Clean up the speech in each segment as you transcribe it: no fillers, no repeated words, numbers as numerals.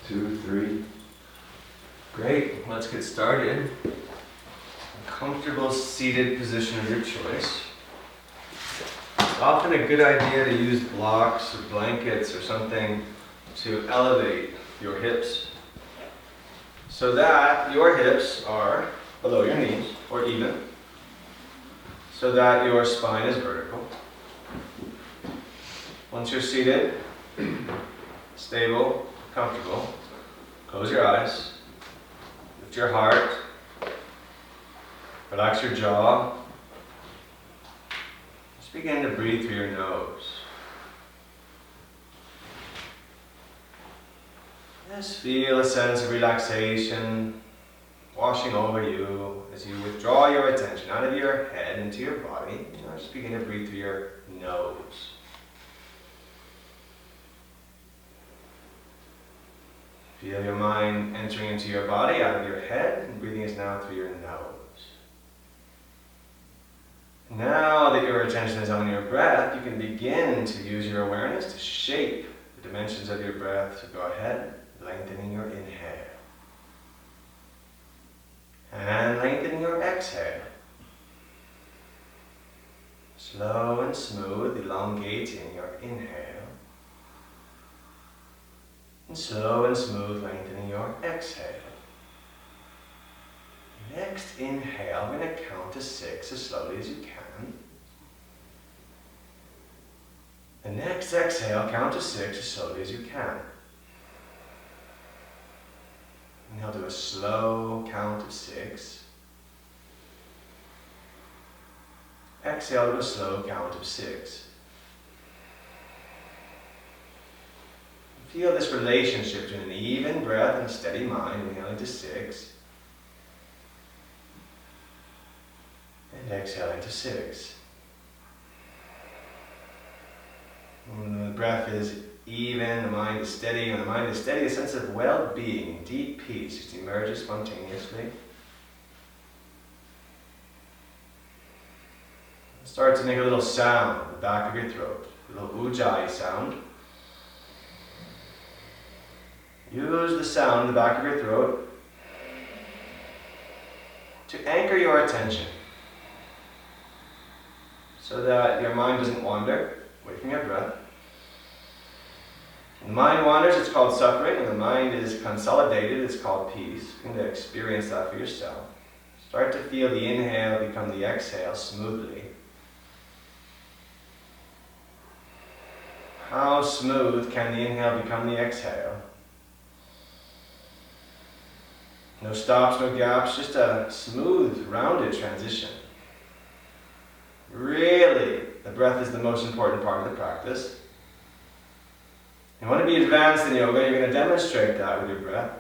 2, 3. Great, let's get started. A comfortable seated position of your choice. It's often a good idea to use blocks or blankets or something to elevate your hips so that your hips are below your knees or even, so that your spine is vertical. Once you're seated, stable, comfortable, close your eyes, lift your heart, relax your jaw. Just begin to breathe through your nose. Just feel a sense of relaxation washing over you as you withdraw your attention out of your head into your body. Just begin to breathe through your nose. Feel your mind entering into your body out of your head, and breathing is now through your nose. Now that your attention is on your breath, you can begin to use your awareness to shape the dimensions of your breath. So go ahead, lengthening your inhale. And lengthening your exhale. Slow and smooth, elongating your inhale. And slow and smooth, lengthening your exhale. Next inhale, I'm going to count to 6 as slowly as you can. The next exhale, count to 6 as slowly as you can. Inhale to a slow count of 6. Exhale to a slow count of 6. Feel this relationship between an even breath and a steady mind, inhaling to 6. And exhaling to 6. When the breath is even, the mind is steady. When the mind is steady, a sense of well-being, deep peace just emerges spontaneously. Start to make a little sound in the back of your throat, a little ujjayi sound. Use the sound in the back of your throat to anchor your attention so that your mind doesn't wander away from your breath. When the mind wanders, it's called suffering. When the mind is consolidated, it's called peace. You're going to experience that for yourself. Start to feel the inhale become the exhale smoothly. How smooth can the inhale become the exhale? No stops, no gaps, just a smooth, rounded transition. Really, the breath is the most important part of the practice. You want to be advanced in yoga, you're going to demonstrate that with your breath.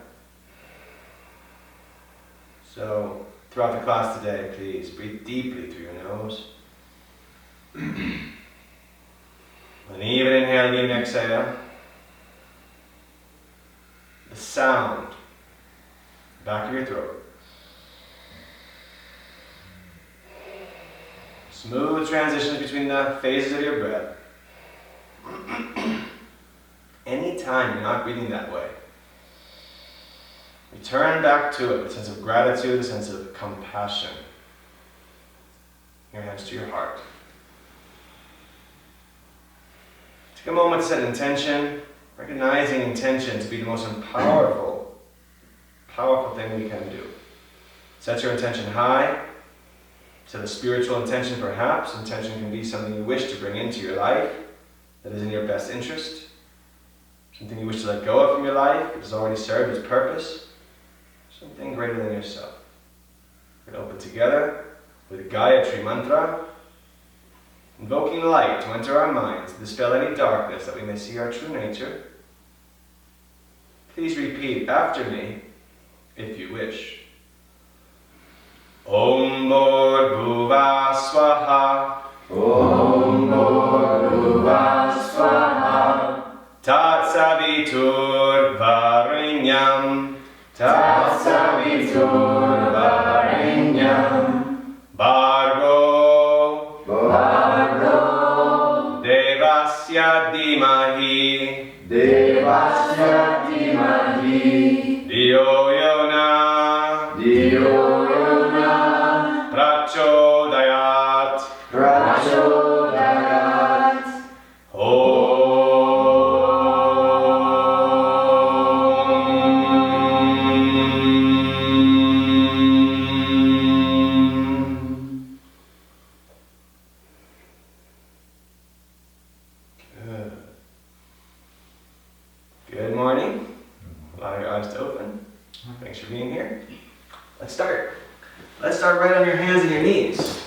So, throughout the class today, please breathe deeply through your nose. An even inhale, even exhale. The sound, back of your throat. Smooth transitions between the phases of your breath. Anytime you're not breathing that way, return back to it with a sense of gratitude, a sense of compassion. Your hands to your heart. Take a moment to set intention, recognizing intention to be the most powerful thing we can do. Set your intention high. Set a spiritual intention perhaps. Intention can be something you wish to bring into your life that is in your best interest. Something you wish to let go of from your life that has already served its purpose. Something greater than yourself. We're going to open together with Gayatri mantra, invoking light to enter our minds, to dispel any darkness that we may see our true nature. Please repeat after me if you wish. Om Bhurбhuva Swaha. Om Bhurбhuva Swaha. Tat Savitur Varenyam. Tat Savitur Varenyam. Bhargo. Bhargo. Devasya Dhimahi. Devasya Dhimahi. Shodarat. Good morning. Allow your eyes to open. Thanks for being here. Let's start. Let's start right on your hands and your knees.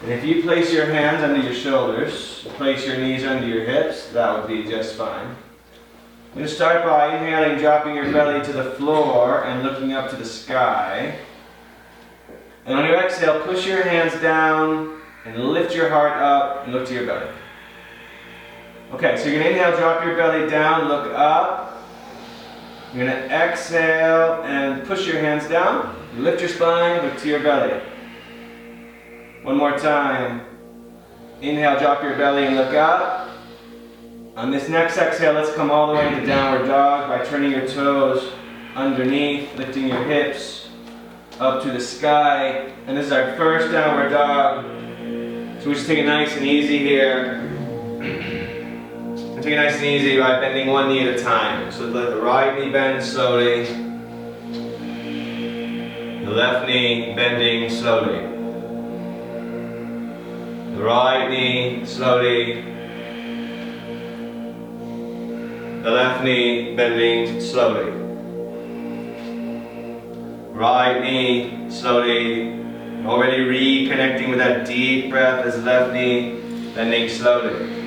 And if you place your hands under your shoulders, place your knees under your hips, that would be just fine. I'm going to start by inhaling, dropping your belly to the floor and looking up to the sky. And on your exhale, push your hands down and lift your heart up and look to your belly. Okay, so you're going to inhale, drop your belly down, look up. You're going to exhale and push your hands down. Lift your spine, look to your belly. One more time. Inhale, drop your belly and look up. On this next exhale, let's come all the way to downward dog by turning your toes underneath, lifting your hips up to the sky. And this is our first downward dog. So we just take it nice and easy here. Take it nice and easy by bending one knee at a time. So let the right knee bend slowly. The left knee bending slowly. The right knee slowly. The left knee bending slowly. Right knee slowly. Already reconnecting with that deep breath as left knee bending slowly.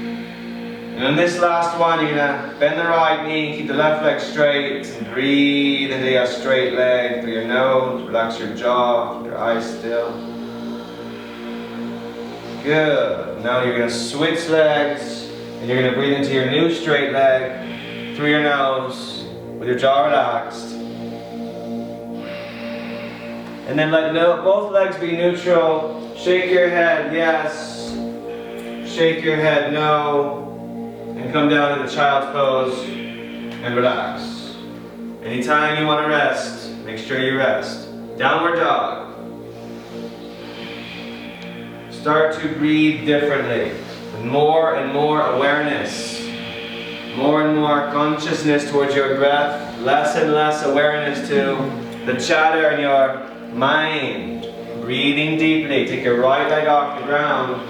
And on this last one, you're going to bend the right knee, keep the left leg straight, and breathe into your straight leg through your nose. Relax your jaw, keep your eyes still. Good. Now you're going to switch legs, and you're going to breathe into your new straight leg through your nose with your jaw relaxed. And then let both legs be neutral. Shake your head, yes. Shake your head, no. And come down to the child's pose and relax. Anytime you want to rest, make sure you rest. Downward dog. Start to breathe differently. With more and more awareness. More and more consciousness towards your breath. Less and less awareness to the chatter in your mind. Breathing deeply. Take your right leg off the ground.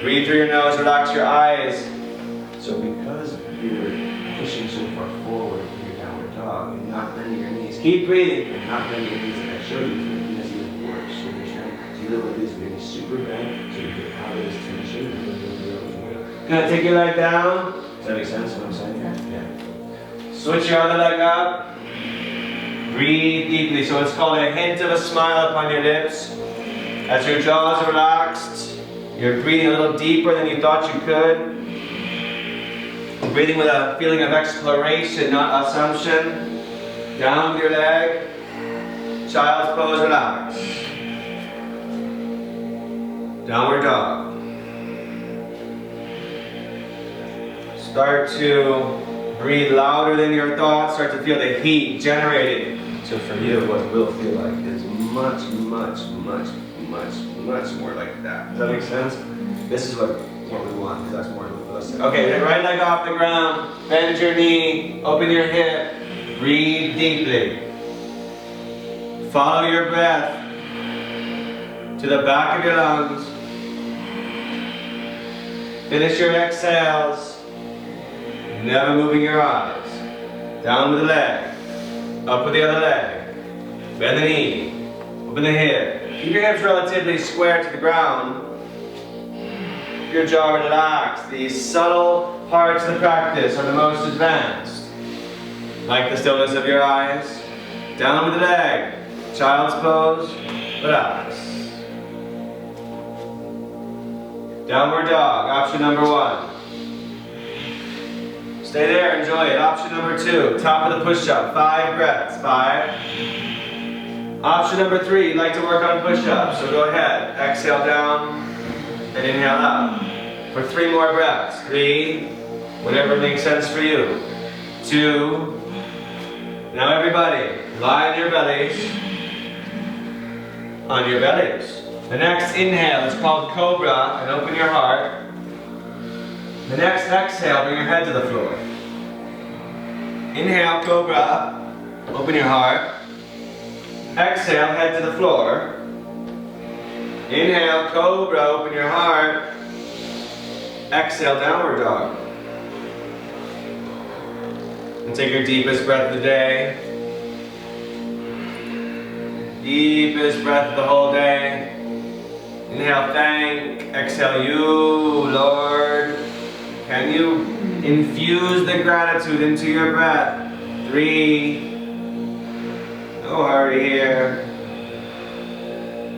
Breathe through your nose, relax your eyes. So because you're pushing so far forward in your downward dog and not bending your knees, keep breathing and not bending your knees. And I showed you it's even worse. So you look like this, maybe super bent, so you get out of this tension. Can I take your leg down? Does that make sense what I'm saying? Yeah. Switch your other leg up. Breathe deeply. So it's called a hint of a smile upon your lips. As your jaws are relaxed, you're breathing a little deeper than you thought you could. Breathing with a feeling of exploration, not assumption. Down with your leg. Child's pose, relax. Downward dog. Start to breathe louder than your thoughts. Start to feel the heat generated. So for you, what it will feel like is much more like that. Does that make sense? This is what we want, because that's more realistic. Okay, then right leg off the ground, bend your knee, open your hip, breathe deeply. Follow your breath to the back of your lungs. Finish your exhales, never moving your eyes. Down with the leg, up with the other leg. Bend the knee, open the hip. Keep your hips relatively square to the ground. Keep your jaw relaxed. These subtle parts of the practice are the most advanced. Like the stillness of your eyes. Down with the leg. Child's pose. Relax. Downward dog. Option number 1. Stay there. Enjoy it. Option number 2. Top of the push-up. 5 breaths. 5. Option number 3, you'd like to work on push-ups, so go ahead. Exhale down and inhale up. For 3 more breaths. 3, whatever makes sense for you. 2, now everybody, lie on your bellies. on your bellies. The next inhale is called Cobra, and open your heart. The next exhale, bring your head to the floor. Inhale, Cobra, open your heart. Exhale, head to the floor. Inhale, Cobra, open your heart. Exhale, Downward Dog. And take your deepest breath of the day. Deepest breath of the whole day. Inhale, thank. Exhale, you, Lord. Can you infuse the gratitude into your breath? 3. No hurry here.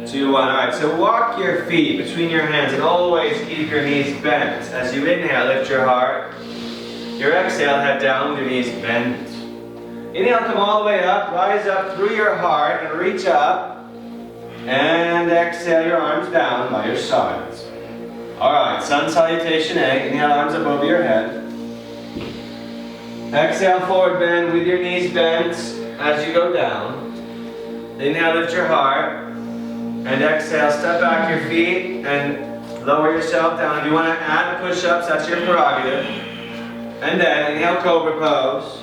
2, 1. Alright, so walk your feet between your hands and always keep your knees bent. As you inhale, lift your heart. Your exhale, head down with your knees bent. Inhale, come all the way up, rise up through your heart and reach up. And exhale your arms down by your sides. Alright, sun salutation A. Inhale, arms up over your head. Exhale, forward bend with your knees bent as you go down. Inhale, lift your heart. And exhale, step back your feet and lower yourself down. If you want to add push-ups, that's your prerogative. And then inhale, Cobra pose.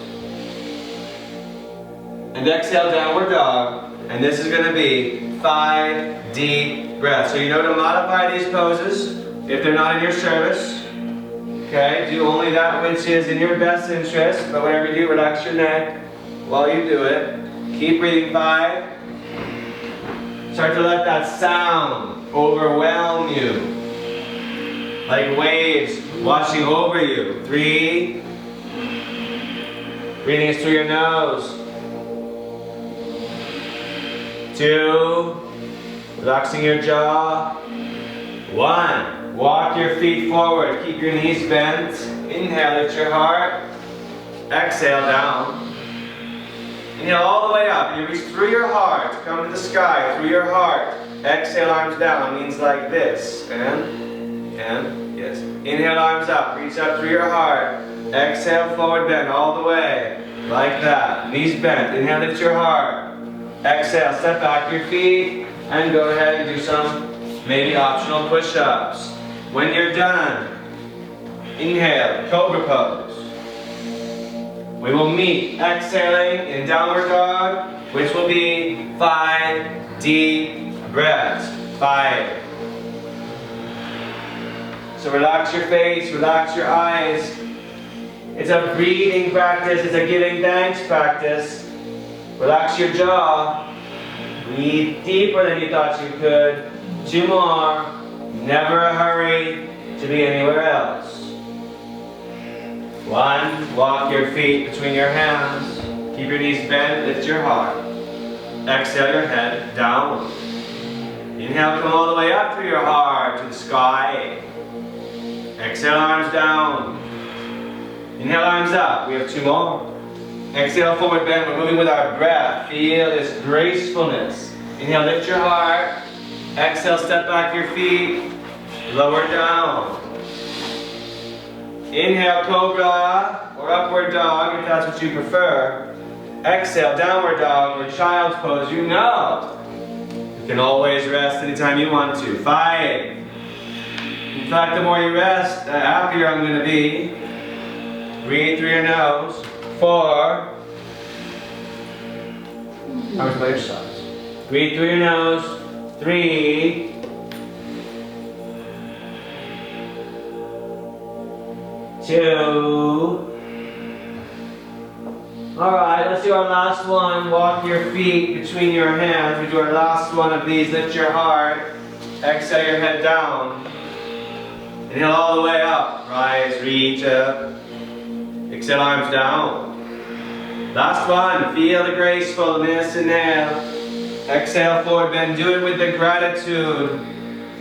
And exhale, Downward Dog. And this is going to be 5 deep breaths. So you know to modify these poses if they're not in your service. Okay, do only that which is in your best interest. But whatever you do, relax your neck while you do it. Keep breathing. 5. Start to let that sound overwhelm you. Like waves washing over you. 3. Breathing is through your nose. 2. Relaxing your jaw. 1. Walk your feet forward. Keep your knees bent. Inhale, lift your heart. Exhale, down. Inhale all the way up. You reach through your heart. Come to the sky through your heart. Exhale, arms down. Means like this. And, yes. Inhale, arms up. Reach up through your heart. Exhale, forward bend all the way. Like that. Knees bent. Inhale, lift your heart. Exhale, step back your feet. And go ahead and do some maybe optional push-ups. When you're done, inhale, Cobra pose. We will meet exhaling in Downward Dog, which will be 5 deep breaths. 5. So relax your face, relax your eyes. It's a breathing practice, it's a giving thanks practice. Relax your jaw. Breathe deeper than you thought you could. 2 more. Never a hurry to be anywhere else. 1. Walk your feet between your hands. Keep your knees bent, lift your heart. Exhale your head down. Inhale, come all the way up through your heart to the sky. Exhale, arms down. Inhale, arms up. We have 2 more. Exhale, forward bend. We're moving with our breath. Feel this gracefulness. Inhale, lift your heart. Exhale, step back your feet. Lower down. Inhale, Cobra or Upward Dog if that's what you prefer. Exhale, Downward Dog or Child's Pose. You know you can always rest anytime you want to. 5. In fact, the more you rest, the happier I'm going to be. Breathe through your nose. 4. Arms by your sides. Breathe through your nose. 3. 2. Alright, let's do our last one. Walk your feet between your hands. We do our last one of these. Lift your heart. Exhale your head down. Inhale all the way up. Rise, reach up. Exhale, arms down. Last one. Feel the gracefulness. Inhale. Exhale, forward bend. Do it with the gratitude.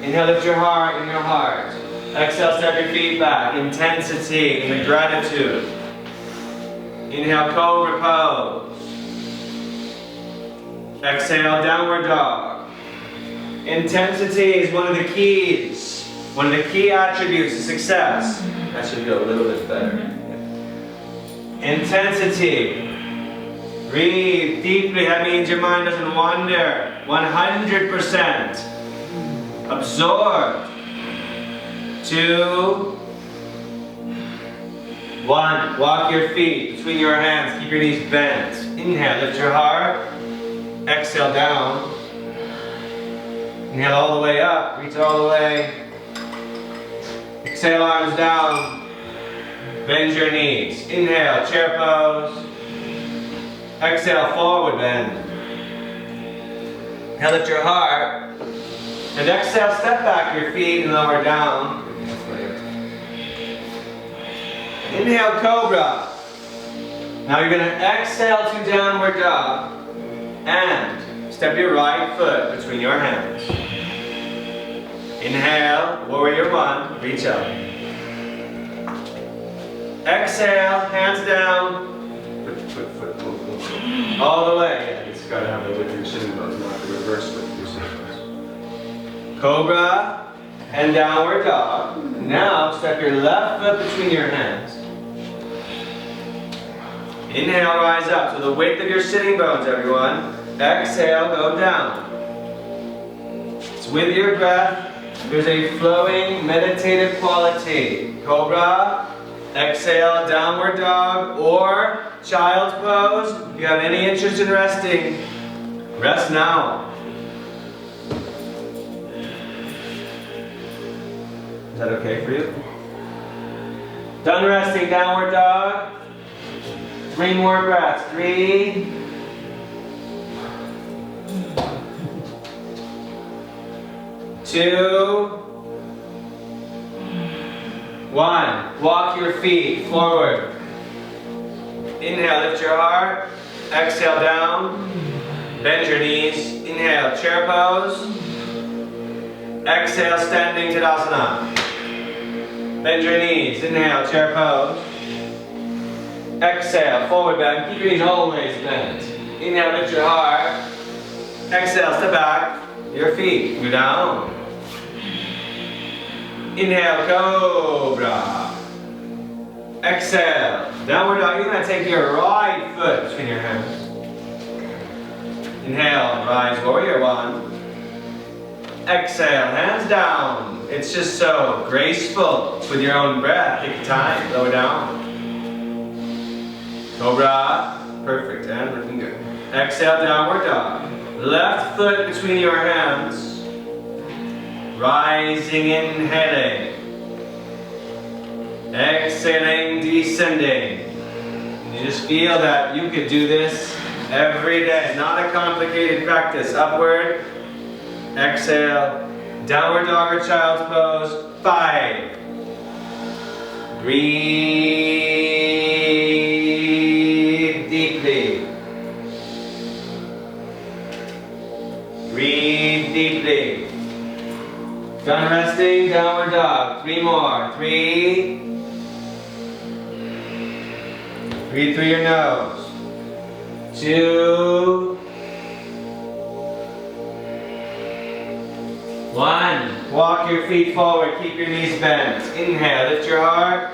Inhale, lift your heart in your heart. Exhale, step your feet back. Intensity in the gratitude. Inhale, Cobra pose. Exhale, Downward Dog. Intensity is one of the keys, one of the key attributes to success. That should go a little bit better. Intensity. Breathe deeply. That means your mind doesn't wander. 100% absorbed. 2, 1. Walk your feet between your hands. Keep your knees bent. Inhale, lift your heart. Exhale down. Inhale all the way up. Reach all the way. Exhale, arms down. Bend your knees. Inhale, chair pose. Exhale, forward bend. Inhale, lift your heart. And exhale, step back your feet and lower down. Inhale, cobra. Now you're going to exhale to downward dog. And step your right foot between your hands. Inhale, warrior 1, reach up. Exhale, hands down. Foot, move. All the way. Yeah, it's got to have it with your shin bones, not the reverse with your shin bones. Cobra and downward dog. Now step your left foot between your hands. Inhale, rise up to the width of your sitting bones, everyone. Exhale, go down. It's with your breath. There's a flowing, meditative quality. Cobra, exhale, downward dog, or child's pose. If you have any interest in resting, rest now. Is that okay for you? Done resting, downward dog. 3 more breaths. 3. 2. 1. Walk your feet forward. Inhale, lift your heart. Exhale, down. Bend your knees. Inhale, chair pose. Exhale, standing Tadasana. Bend your knees. Inhale, chair pose. Exhale, forward bend. Keep your knees always bent. Inhale, lift your heart. Exhale, step back. Your feet. Go down. Inhale, cobra. Exhale, downward dog. You're going to take your right foot between your hands. Inhale, rise, warrior 1. Exhale, hands down. It's just so graceful with your own breath. Take your time, lower down. Cobra, perfect, and looking good. Exhale, downward dog. Left foot between your hands. Rising, inhaling. Exhaling, descending. And you just feel that you could do this every day. It's not a complicated practice. Upward. Exhale. Downward dog or child's pose. 5. Breathe deeply. Breathe deeply. Done resting, downward dog. 3 more. 3. Breathe through your nose. 2. 1. Walk your feet forward. Keep your knees bent. Inhale, lift your heart.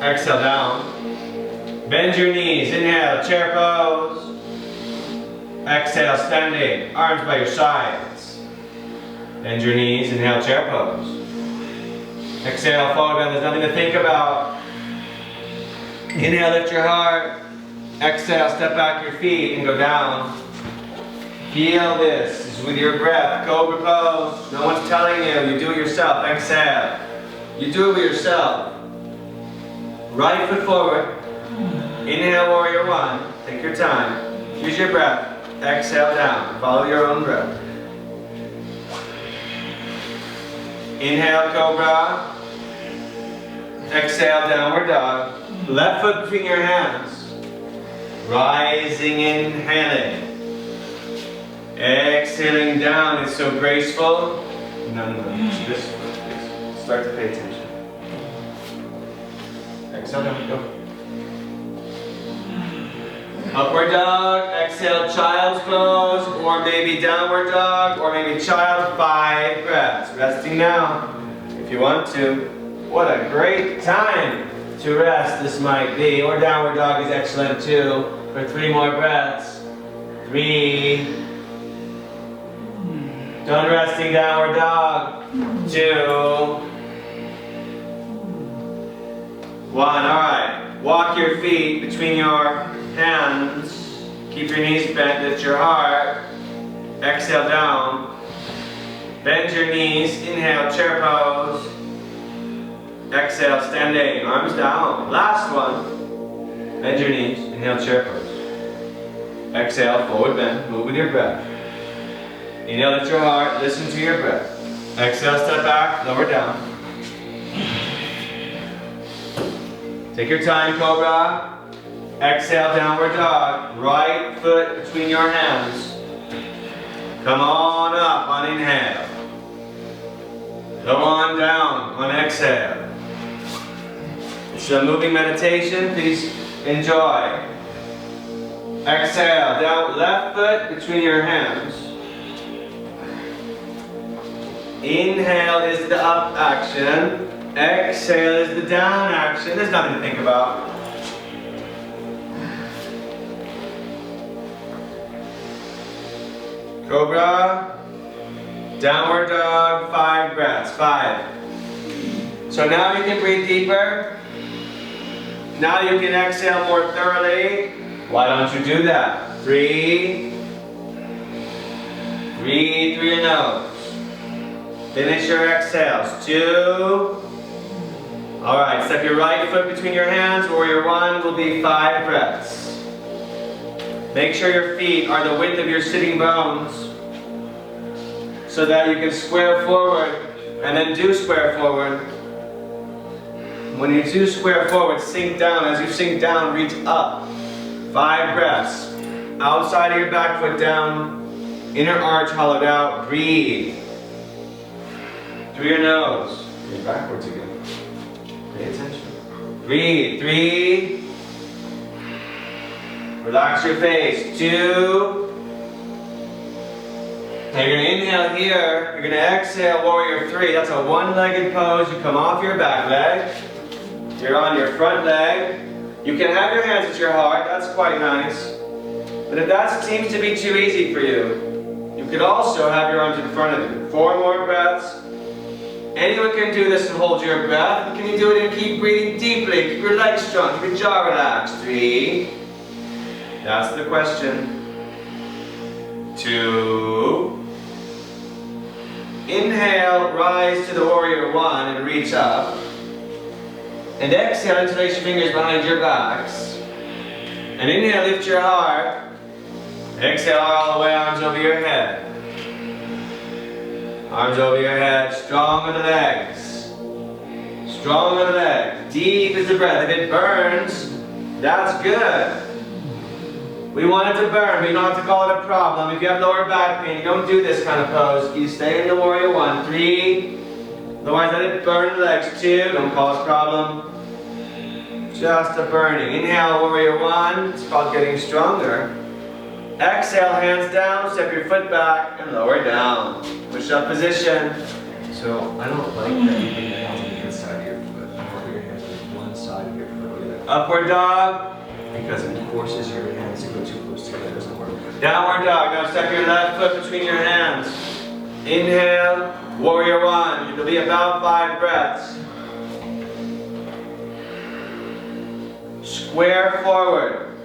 Exhale, down. Bend your knees. Inhale, chair pose. Exhale, standing. Arms by your sides. Bend your knees, inhale, chair pose. Exhale, forward bend, there's nothing to think about. Inhale, lift your heart. Exhale, step back your feet and go down. Feel this. This is with your breath. Cobra pose. No one's telling you. You do it yourself. Exhale. You do it with yourself. Right foot forward. Inhale, warrior 1. Take your time. Use your breath. Exhale down. Follow your own breath. Inhale, cobra. Exhale, downward dog. Left foot between your hands. Rising, inhaling. Exhaling down. It's so graceful. No. This foot, please. Start to pay attention. Exhale, down, go. Upward dog, exhale, child's pose, or maybe downward dog, or maybe child. 5 breaths. Resting now, if you want to. What a great time to rest this might be, or downward dog is excellent too. for 3 more breaths. 3. Done resting, downward dog. 2. 1. Alright. Walk your feet between your hands. Keep your knees bent, lift your heart. Exhale down. Bend your knees. Inhale, chair pose. Exhale, standing, arms down. Last one. Bend your knees. Inhale, chair pose. Exhale, forward bend. Move with your breath. Inhale, lift your heart. Listen to your breath. Exhale, step back, lower down. Take your time, cobra. Exhale, downward dog. Right foot between your hands. Come on up on inhale. Go on down on exhale. It's a moving meditation. Please enjoy. Exhale, down, left foot between your hands. Inhale is the up action. Exhale is the down action. There's nothing to think about. Cobra. Downward dog, 5 breaths. 5. So now you can breathe deeper. Now you can exhale more thoroughly. Why don't you do that? 3. Breathe through your nose. Finish your exhales. 2. Alright, step your right foot between your hands. Warrior 1 will be 5 breaths. Make sure your feet are the width of your sitting bones so that you can square forward and then do square forward. When you do square forward, sink down. As you sink down, reach up. 5 breaths. Outside of your back foot down. Inner arch hollowed out. Breathe. Through your nose. You're backwards again. Pay attention. Breathe. 3. Relax your face. 2. Now you're going to inhale here. You're going to exhale, warrior 3. That's a one-legged pose. You come off your back leg. You're on your front leg. You can have your hands at your heart. That's quite nice. But if that seems to be too easy for you, you could also have your arms in front of you. 4 more breaths. Anyone can do this and hold your breath. Can you do it and keep breathing deeply? Keep your legs strong. Keep your jaw relaxed. 3. That's the question. 2. Inhale, rise to the warrior 1 and reach up. And exhale, interlace your fingers behind your backs. And inhale, lift your heart. Exhale all the way, arms over your head. Arms over your head, strong on the legs. Strong on the legs. Deep is the breath. If it burns, that's good. We want it to burn, but you don't have to call it a problem. If you have lower back pain, you don't do this kind of pose. You stay in the warrior 1. 3. Otherwise, let it burn the legs. 2. Don't cause problem. Just a burning. Inhale, warrior 1. It's called getting stronger. Exhale, hands down. Step your foot back and lower down. Push-up position. So I don't like that you bring your hands on the inside of your foot. I want your hands on one side of your foot. Upward dog. Because it forces your hands to go too close together. It doesn't work. Downward dog. Now step your left foot between your hands. Inhale, warrior 1. It'll be about 5 breaths. Square forward.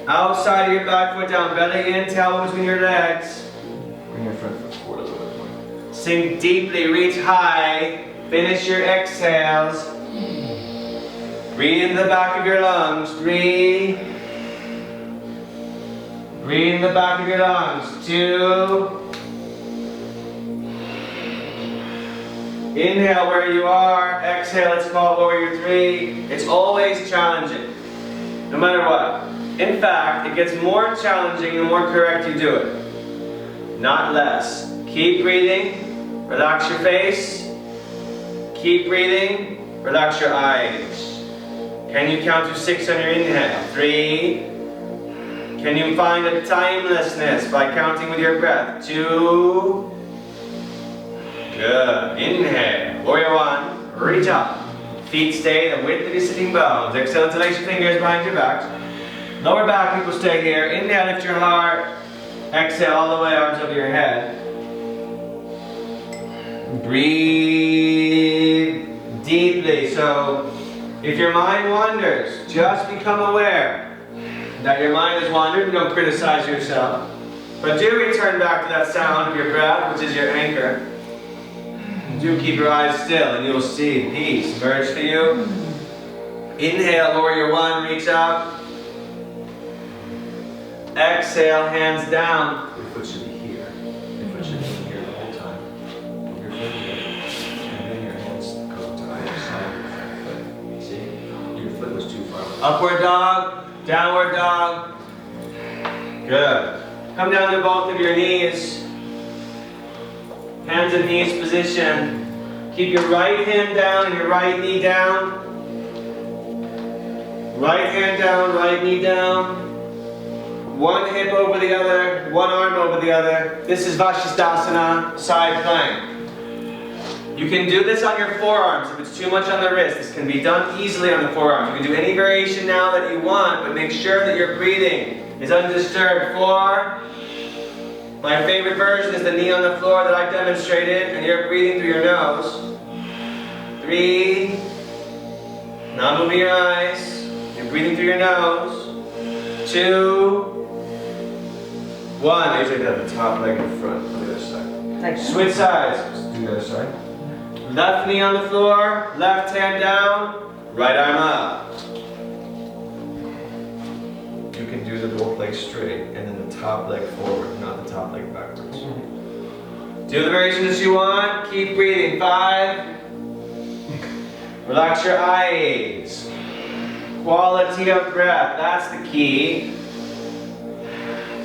Outside of your back foot down. Belly in, tailbone between your legs. Bring your front foot forward a little bit more. Sink deeply, reach high. Finish your exhales. Breathe in the back of your lungs. 3. Breathe in the back of your lungs. 2. Inhale where you are. Exhale, it's called warrior 3. It's always challenging, no matter what. In fact, it gets more challenging the more correct you do it, not less. Keep breathing. Relax your face. Keep breathing. Relax your eyes. Can you count to 6 on your inhale? 3. Can you find a timelessness by counting with your breath? 2. Good. Inhale. Warrior 1. Reach up. Feet stay the width of your sitting bones. Exhale, interlace your fingers behind your back. Lower back, people stay here. Inhale, lift your heart. Exhale all the way, arms over your head. Breathe deeply. So, if your mind wanders, just become aware that your mind has wandered. Don't criticize yourself. But do return back to that sound of your breath, which is your anchor. Do keep your eyes still and you'll see peace emerge for you. Inhale, lower your one, reach up. Exhale, hands down. Your foot should be here. Your foot should be here the whole time. Put your foot here. And then your hands go to either side of your foot. See? Your foot was too far. Upward dog, downward dog. Good. Come down to both of your knees. Hands and knees position. Keep your right hand down and your right knee down. Right hand down, right knee down. One hip over the other, one arm over the other. This is Vashisthasana, side plank. You can do this on your forearms if it's too much on the wrist. This can be done easily on the forearms. You can do any variation now that you want, but make sure that your breathing is undisturbed. 4. My favorite version is the knee on the floor that I demonstrated, and you're breathing through your nose. 3. Not moving your eyes. You're breathing through your nose. 2. 1. I usually do the top leg in front on the other side. Switch sides. Let's do the other side. Left knee on the floor, left hand down, right arm up. You can do the both legs straight and then the top leg forward, not the top leg backwards. Do the variations you want. Keep breathing. 5. Relax your eyes. Quality of breath, that's the key.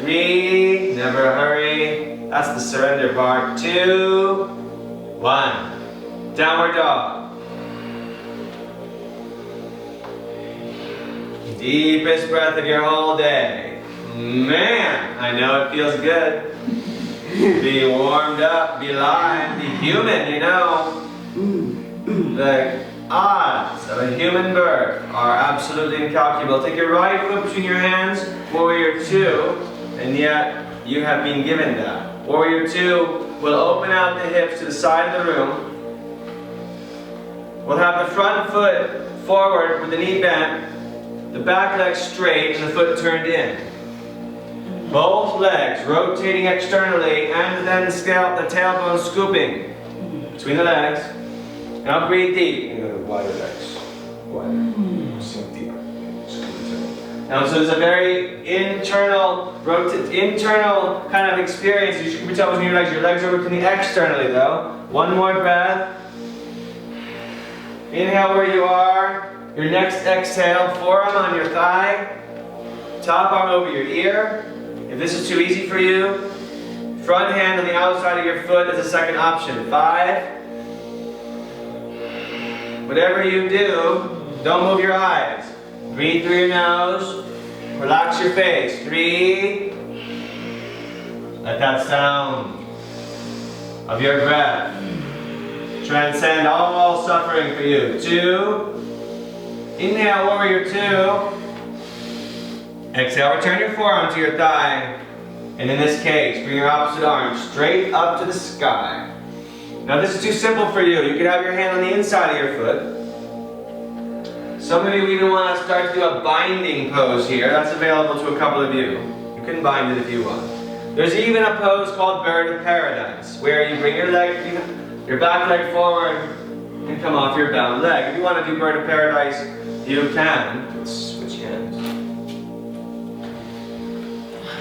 3. Never hurry. That's the surrender part. 2. 1. Downward dog. Deepest breath of your whole day. Man, I know it feels good. Be warmed up, be live, be human, you know. The odds of a human birth are absolutely incalculable. Take your right foot between your hands, warrior 2, and yet you have been given that. Warrior 2 will open out the hips to the side of the room. We'll have the front foot forward with the knee bent, the back leg straight, and the foot turned in. Both legs rotating externally, and then the tailbone scooping between the legs. Now breathe deep. You go to wider legs. Wider. Sink deeper. Now, so there's a very internal kind of experience. You should be between your legs. Your legs are rotating externally, though. One more breath. Inhale where you are. Your next exhale, forearm on your thigh, top arm over your ear. If this is too easy for you, front hand on the outside of your foot is a second option. 5. Whatever you do, don't move your eyes. Breathe through your nose. Relax your face. 3. Let that sound of your breath transcend all suffering for you. 2. Inhale, warrior 2. Exhale, return your forearm to your thigh. And in this case, bring your opposite arm straight up to the sky. Now this is too simple for you. You could have your hand on the inside of your foot. Some of you even want to start to do a binding pose here. That's available to a couple of you. You can bind it if you want. There's even a pose called Bird of Paradise, where you bring your back leg forward and come off your bound leg. If you want to do Bird of Paradise, you can. Let's switch hands.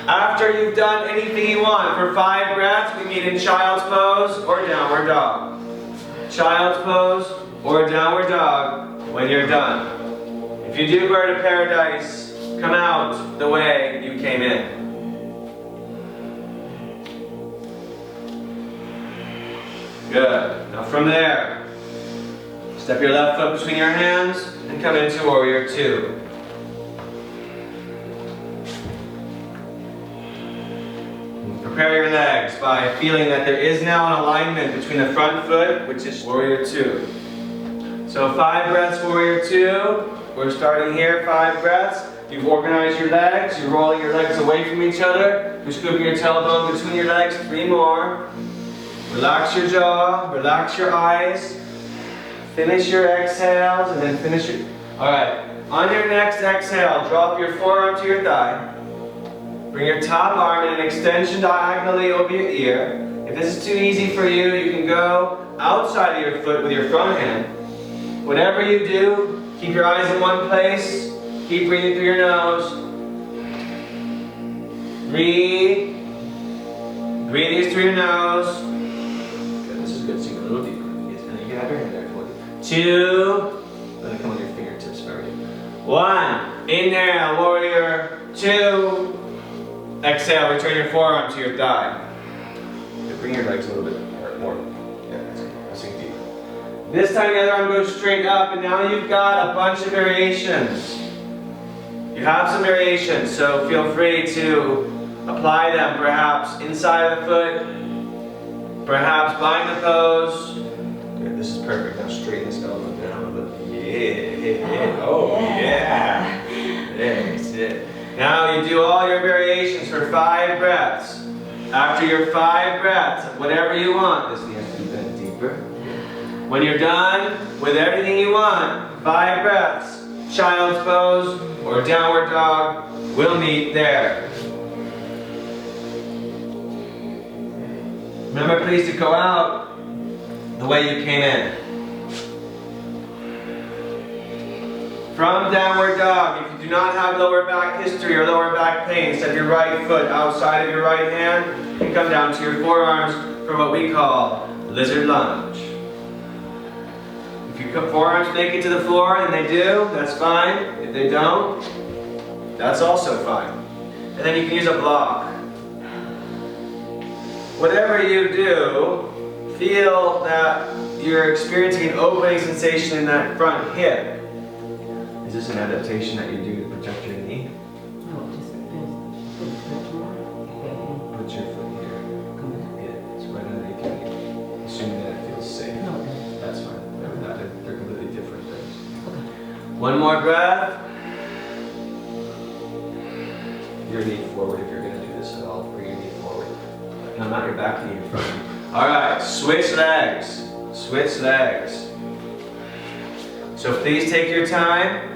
After you've done anything you want, for 5 breaths, we meet in Child's Pose or Downward Dog. Child's Pose or Downward Dog when you're done. If you do Bird of Paradise, come out the way you came in. Good. Now from there, step your left foot between your hands and come into Warrior 2. Prepare your legs by feeling that there is now an alignment between the front foot, which is Warrior 2. So 5 breaths, Warrior 2. We're starting here, 5 breaths. You've organized your legs. You're rolling your legs away from each other. You're scooping your tailbone between your legs. 3 more. Relax your jaw. Relax your eyes. Finish your exhales and then finish your... Alright. On your next exhale, drop your forearm to your thigh. Bring your top arm in an extension diagonally over your ear. If this is too easy for you, you can go outside of your foot with your front hand. Whatever you do, keep your eyes in one place. Keep breathing through your nose. Breathe. Breathe these through your nose. Good, this is good. Sink a little deeper. And you can have your hand there. 2. Let it come on your fingertips. Very good. 1. Inhale, warrior. 2. Exhale, return your forearm to your thigh. Bring your legs a little bit more. Yeah, that's good. Now sink deeper. This time the other arm goes straight up, and now you've got a bunch of variations. You have some variations, so feel free to apply them perhaps inside of the foot, perhaps bind the toes. Good, this is perfect. Now straighten this elbow down a little bit. Yeah. Oh, yeah. There's it. Now you do all your variations for 5 breaths. After your 5 breaths, whatever you want, this needs to be bent deeper. When you're done with everything you want, 5 breaths, child's pose or downward dog, we'll meet there. Remember please to go out the way you came in. From downward dog, if you do not have lower back history or lower back pain, set your right foot outside of your right hand and come down to your forearms for what we call lizard lunge. If your forearms make it to the floor, and they do, that's fine. If they don't, that's also fine. And then you can use a block. Whatever you do, feel that you're experiencing an opening sensation in that front hip. Is this an adaptation that you do to protect your knee? No, just Put your foot here. Yeah, it's right underneath your knee. Assuming that it feels safe. No, it doesn't. That's fine. They're completely different things. Okay. One more breath. Your knee forward if you're going to do this at all. Bring your knee forward. No, not your back knee, your front knee. Alright, switch legs. Switch legs. So please take your time.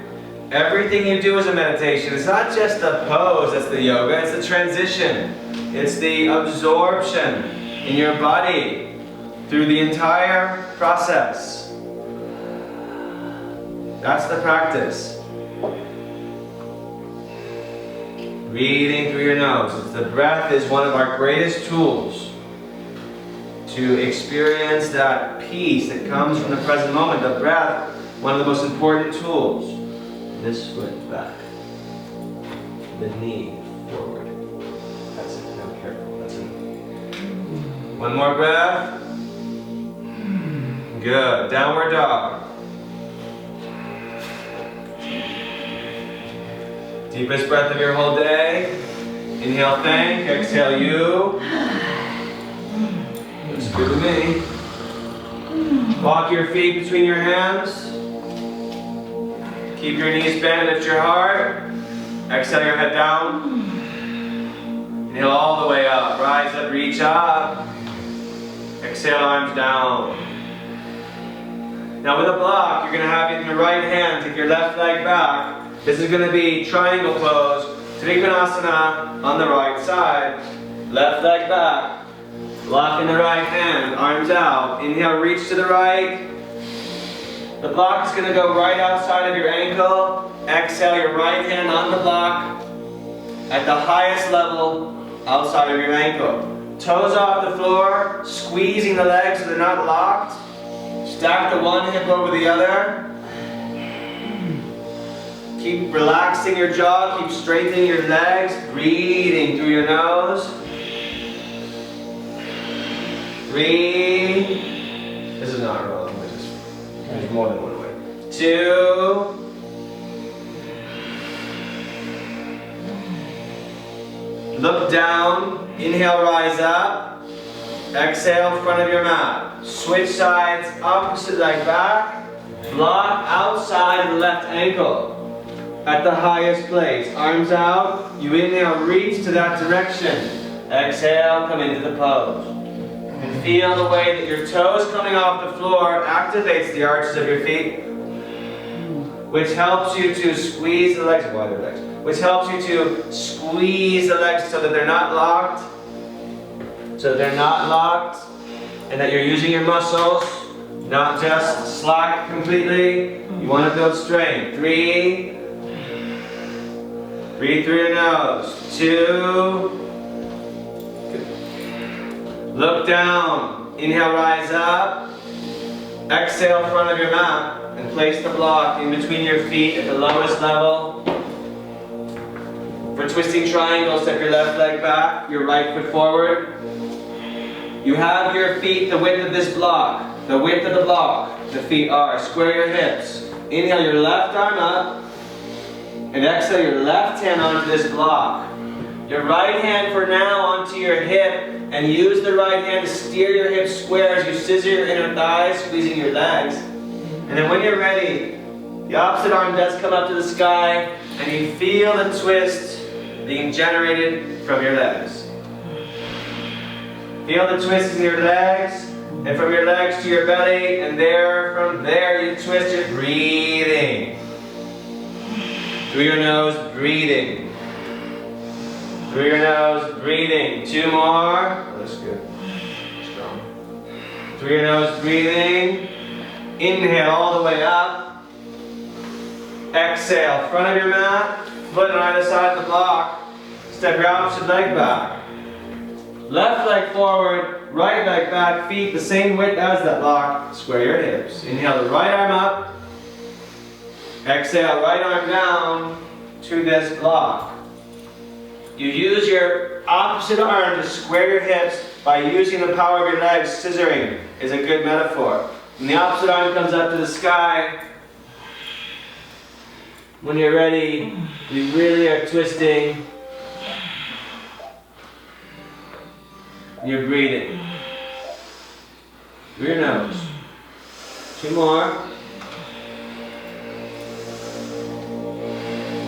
Everything you do is a meditation. It's not just the pose that's the yoga, it's the transition. It's the absorption in your body through the entire process. That's the practice. Breathing through your nose. The breath is one of our greatest tools to experience that peace that comes from the present moment. The breath, one of the most important tools. This foot back. The knee forward. That's it. Now careful. That's it. One more breath. Good. Downward dog. Deepest breath of your whole day. Inhale, thank. Exhale, you. Looks good to me. Walk your feet between your hands. Keep your knees bent, lift your heart. Exhale your head down. Inhale all the way up. Rise up, reach up. Exhale, arms down. Now with a block, you're going to have in your right hand, take your left leg back. This is going to be triangle pose. Trikonasana on the right side. Left leg back. Block in the right hand, arms out. Inhale, reach to the right. The block is going to go right outside of your ankle. Exhale your right hand on the block at the highest level outside of your ankle. Toes off the floor, squeezing the legs so they're not locked. Stack the one hip over the other. Keep relaxing your jaw, keep straightening your legs, breathing through your nose. 3. This is not wrong. There's more than one way. 2. Look down. Inhale, rise up. Exhale, front of your mat. Switch sides, opposite leg back. Block outside the left ankle. at the highest place. Arms out. You inhale, reach to that direction. Exhale, come into the pose. And feel the way that your toes coming off the floor activates the arches of your feet, which helps you to squeeze the legs, wider legs, which helps you to squeeze the legs so that they're not locked, and that you're using your muscles, not just slack completely. You want to build strength. 3. Breathe through your nose. 2. Look down. Inhale, rise up. Exhale, front of your mat. And place the block in between your feet at the lowest level. For twisting triangles, step your left leg back, your right foot forward. You have your feet the width of this block, the width of the block. The feet are. Square your hips. Inhale your left arm up, and exhale your left hand onto this block. Your right hand for now onto your hip, and use the right hand to steer your hips square as you scissor your inner thighs, squeezing your legs. And then when you're ready, the opposite arm does come up to the sky, and you feel the twist being generated from your legs. Feel the twist in your legs, and from your legs to your belly, and from there you twist your breathing. Through your nose, breathing. Through your nose, breathing. 2 more. Oh, that's good. Strong. Through your nose, breathing. Inhale all the way up. Exhale, front of your mat, foot on either side of the block. Step your opposite leg back. Left leg forward, right leg back, feet the same width as that block. Square your hips. Inhale the right arm up. Exhale, right arm down to this block. You use your opposite arm to square your hips by using the power of your legs. Scissoring is a good metaphor. And the opposite arm comes up to the sky. When you're ready, you really are twisting. You're breathing. Through your nose. 2 more.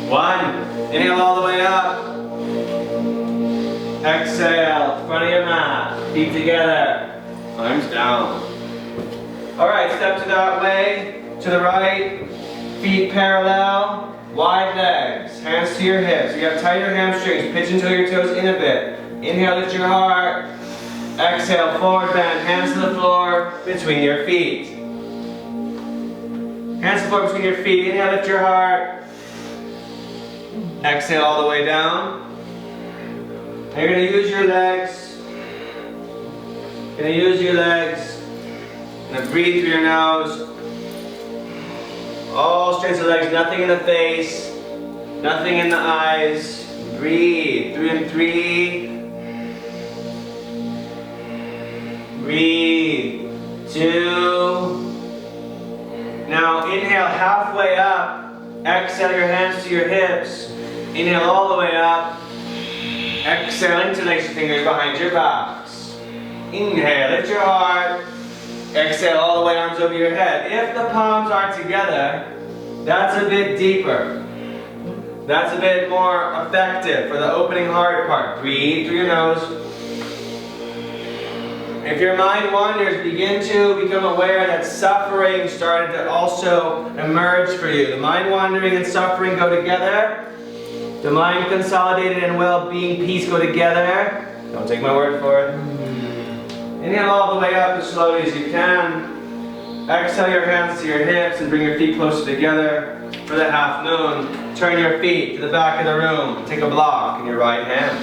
1. Inhale all the way up. Exhale, front of your mat. Feet together. Arms down. Alright, step to that way. To the right. Feet parallel. Wide legs. Hands to your hips. You have tighter hamstrings. Pitch until your toes in a bit. Inhale, lift your heart. Exhale, forward bend. Hands to the floor between your feet. Hands to the floor between your feet. Inhale, lift your heart. Exhale all the way down. And you're going to use your legs. Going to use your legs. And then breathe through your nose. All straight to the legs. Nothing in the face. Nothing in the eyes. Breathe. 3 and 3. Breathe. 2. Now inhale halfway up. Exhale your hands to your hips. Inhale all the way up. Exhale, interlace your fingers behind your backs. Inhale, lift your heart. Exhale all the way, arms over your head. If the palms are together, that's a bit deeper. That's a bit more effective for the opening heart part. Breathe through your nose. If your mind wanders, begin to become aware that suffering started to also emerge for you. The mind wandering and suffering go together. The mind consolidated and well-being, peace go together. Don't take my word for it. Inhale all the way up as slowly as you can. Exhale your hands to your hips and bring your feet closer together for the half moon. Turn your feet to the back of the room. Take a block in your right hand.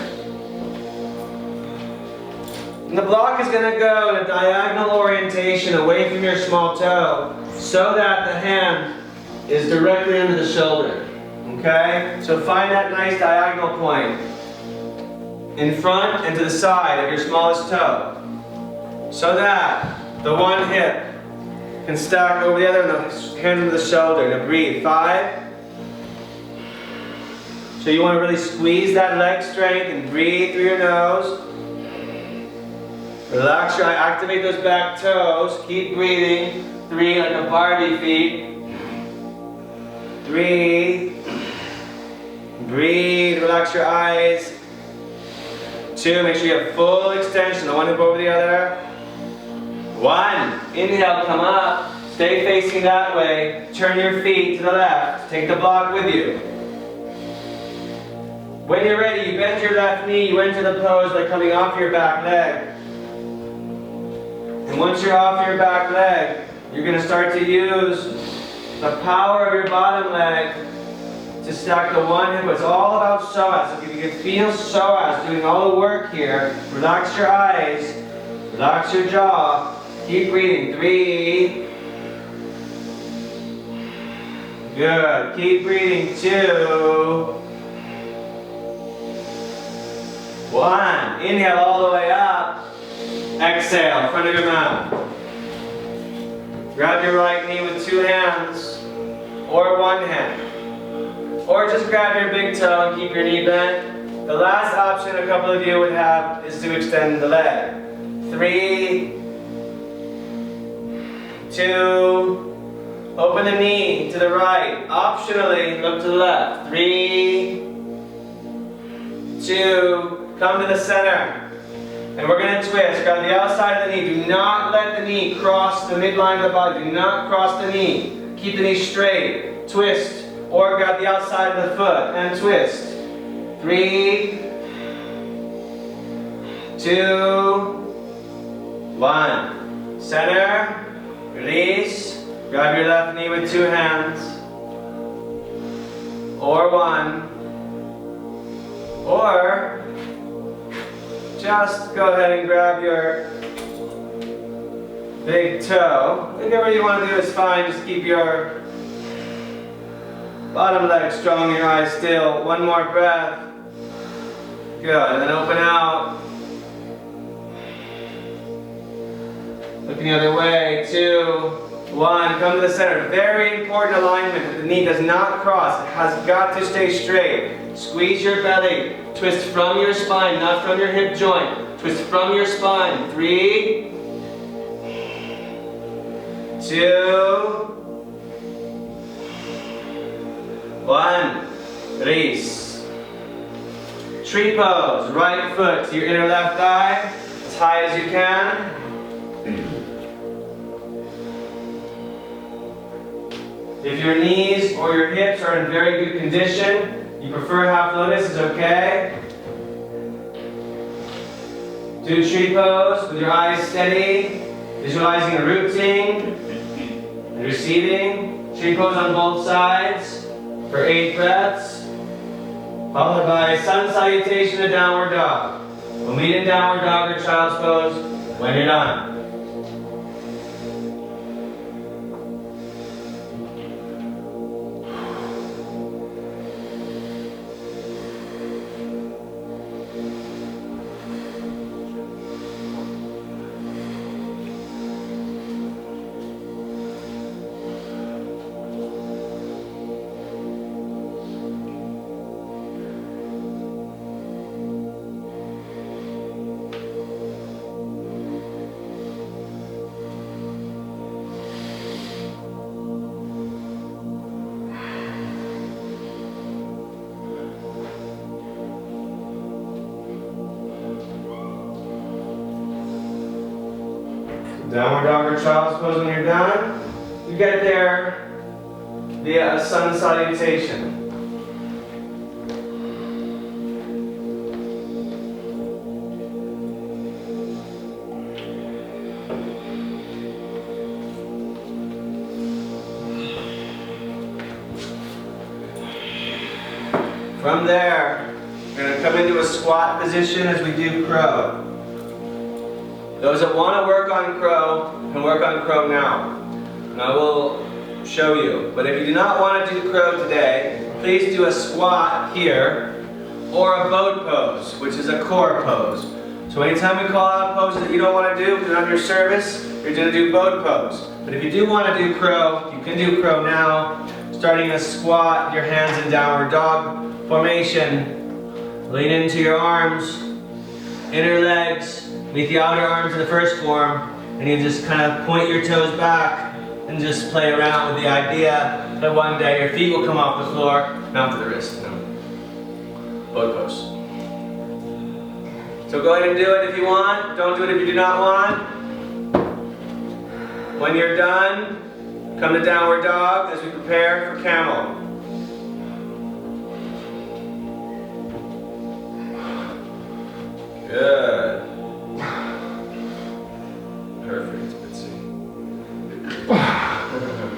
And the block is going to go in a diagonal orientation away from your small toe so that the hand is directly under the shoulder. Okay? So find that nice diagonal point in front and to the side of your smallest toe so that the one hip can stack over the other and the hand under the shoulder. Now breathe. 5. So you want to really squeeze that leg strength and breathe through your nose. Relax your eye, activate those back toes. Keep breathing. 3 like a Barbie feet. 3. Breathe, relax your eyes. 2, make sure you have full extension, the one hip over the other. 1, inhale, come up, stay facing that way, turn your feet to the left, take the block with you. When you're ready, you bend your left knee, you enter the pose by coming off your back leg. And once you're off your back leg, you're going to start to use the power of your bottom leg to stack the one hip. It's all about psoas. If you can feel psoas doing all the work here, relax your eyes, relax your jaw, keep breathing. 3. Good. Keep breathing. 2. 1. Inhale all the way up. Exhale, front of your mouth. Grab your right knee with 2 hands, or 1 hand. Or just grab your big toe and keep your knee bent. The last option a couple of you would have is to extend the leg. 3, 2, open the knee to the right. Optionally, look to the left. 3, 2, come to the center. And we're going to twist. Grab the outside of the knee. Do not let the knee cross the midline of the body. Do not cross the knee. Keep the knee straight. Twist. Or grab the outside of the foot and twist. 3, 2, 1. Center. Release. Grab your left knee with 2 hands. Or 1. Or just go ahead and grab your big toe. Whatever you want to do is fine. Just keep your bottom leg strong, your eyes still. 1 more breath. Good. And then open out. Looking the other way. 2, 1. Come to the center. Very important alignment that the knee does not cross. It has got to stay straight. Squeeze your belly. Twist from your spine, not from your hip joint. Twist from your spine. 3, 2, 1. Release. Tree pose. Right foot to your inner left thigh, as high as you can. If your knees or your hips are in very good condition, you prefer half lotus, is okay. Do tree pose with your eyes steady, visualizing the rooting and receiving. Tree pose on both sides for 8 breaths, followed by sun salutation to downward dog. We'll meet in downward dog or child's pose when you're done. Downward dog or child's pose when you're done. You get there via a sun salutation. From there, we're going to come into a squat position as we do crow. Those that want to work on crow can work on crow now. And I will show you. But if you do not want to do crow today, please do a squat here or a boat pose, which is a core pose. So anytime we call out poses that you don't want to do, put on your service, you're going to do boat pose. But if you do want to do crow, you can do crow now. Starting a squat, your hands in downward dog formation. Lean into your arms, inner legs. Meet the outer arms in the first form, and you just kind of point your toes back and just play around with the idea that one day your feet will come off the floor, not to the wrist. No. boat pose. So go ahead and do it if you want. Don't do it if you do not want. When you're done, come to downward dog as we prepare for camel. Good. Perfect.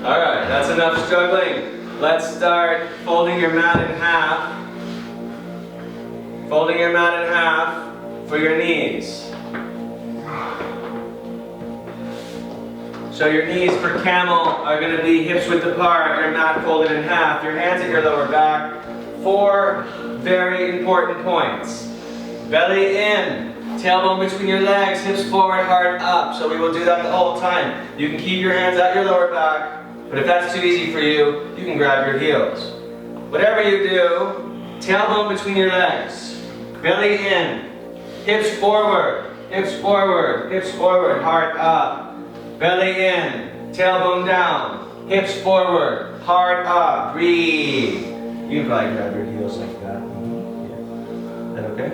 Alright, that's enough struggling. Let's start folding your mat in half. Folding your mat in half for your knees. So your knees for camel are going to be hips width apart, your mat folded in half, your hands at your lower back. 4 very important points. Belly in, tailbone between your legs, hips forward, heart up. So we will do that the whole time. You can keep your hands at your lower back, but if that's too easy for you, you can grab your heels. Whatever you do, tailbone between your legs, belly in, hips forward, hips forward, hips forward, heart up. Belly in, tailbone down, hips forward, heart up, breathe. You can probably grab your heels like that. Yeah. Is that okay?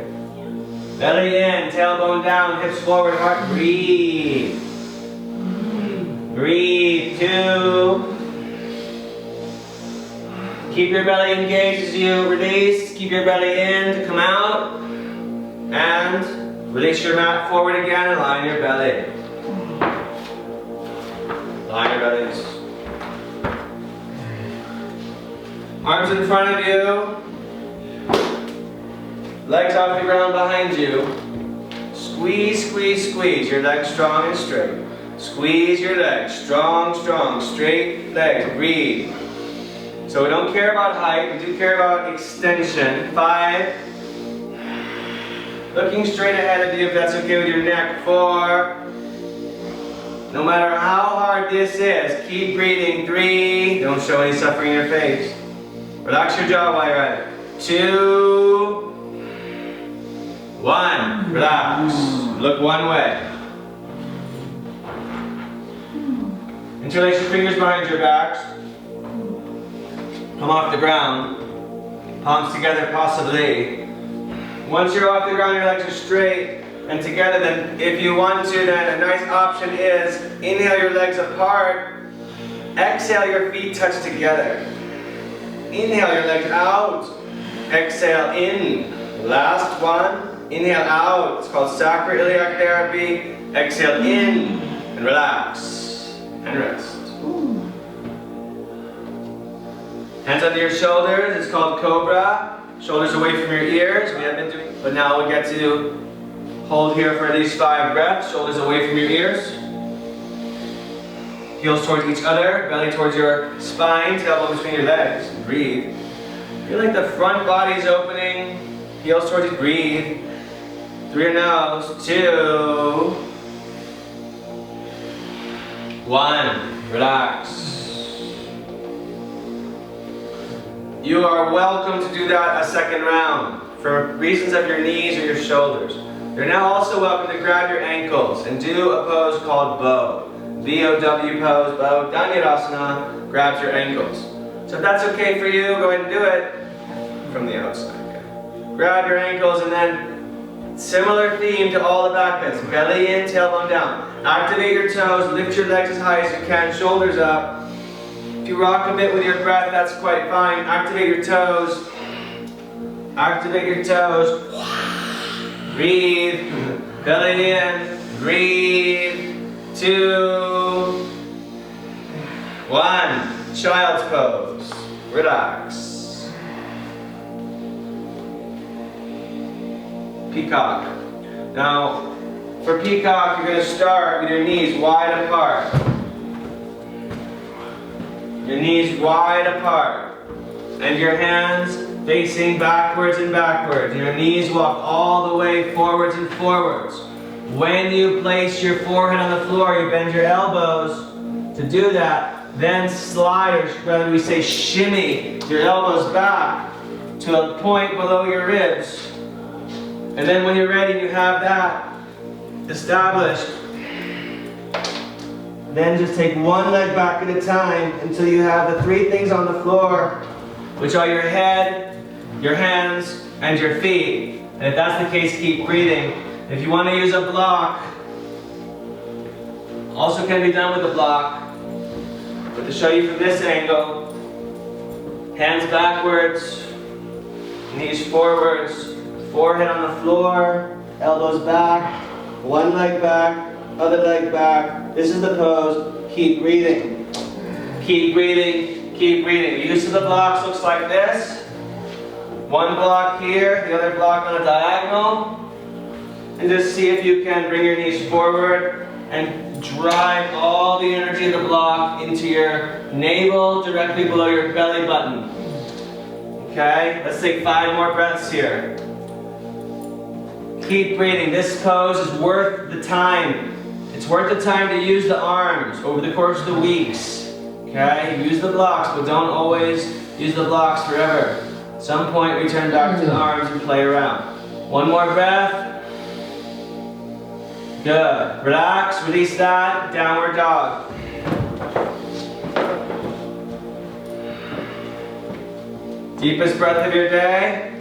Belly in, tailbone down, hips forward, heart, breathe. Breathe, 2. Keep your belly engaged as you release. Keep your belly in to come out. And release your mat forward again and line your belly. Line your bellies. Arms in front of you. Legs off the ground behind you. Squeeze, squeeze, squeeze. Your legs strong and straight. Squeeze your legs. Strong, strong. Straight legs. Breathe. So we don't care about height. We do care about extension. 5. Looking straight ahead of you if that's okay with your neck. 4. No matter how hard this is, keep breathing. 3. Don't show any suffering in your face. Relax your jaw while you're at it. 2. 1. Relax. Look one way. Interlace your fingers behind your backs. Come off the ground. Palms together possibly. Once you're off the ground, your legs are straight and together, then if you want to, then a nice option is inhale your legs apart. Exhale, your feet touch together. Inhale your legs out. Exhale in. Last one. Inhale out. It's called sacroiliac therapy. Exhale in and relax and rest. Hands under your shoulders. It's called cobra. Shoulders away from your ears. We have been doing, but now we'll get to hold here for at least 5 breaths. Shoulders away from your ears. Heels towards each other. Belly towards your spine. Tailbone between your legs. Breathe. Feel like the front body is opening. Heels towards you. Breathe. Through your nose. 2. 1. Relax. You are welcome to do that a second round for reasons of your knees or your shoulders. You're now also welcome to grab your ankles and do a pose called bow. B-O-W pose, bow. Dhanurasana grabs your ankles. So if that's okay for you, go ahead and do it from the outside. Okay. Grab your ankles and then similar theme to all the back bends. Belly in, tailbone down. Activate your toes, lift your legs as high as you can, shoulders up. If you rock a bit with your breath, that's quite fine. Activate your toes. Activate your toes. Breathe. Belly in. Breathe. 2. 1. Child's pose. Relax. Peacock. Now, for peacock, you're going to start with your knees wide apart. Your knees wide apart. And your hands facing backwards and backwards. Your knees walk all the way forwards and forwards. When you place your forehead on the floor, you bend your elbows to do that. Then slide, or rather we say shimmy, your elbows back to a point below your ribs. And then when you're ready, you have that established. Then just take one leg back at a time until you have the 3 things on the floor, which are your head, your hands, and your feet. And if that's the case, keep breathing. If you want to use a block, also can be done with a block. But to show you from this angle, hands backwards, knees forwards, forehead on the floor, elbows back, one leg back, other leg back. This is the pose. Keep breathing. Keep breathing. Keep breathing. The use of the blocks looks like this. One block here, the other block on a diagonal. And just see if you can bring your knees forward and drive all the energy of the block into your navel, directly below your belly button. Okay, let's take 5 more breaths here. Keep breathing. This pose is worth the time. It's worth the time to use the arms over the course of the weeks. Okay, use the blocks, but don't always use the blocks forever. At some point, we turn back to the arms and play around. One more breath. Good. Relax, release that. Downward dog. Deepest breath of your day.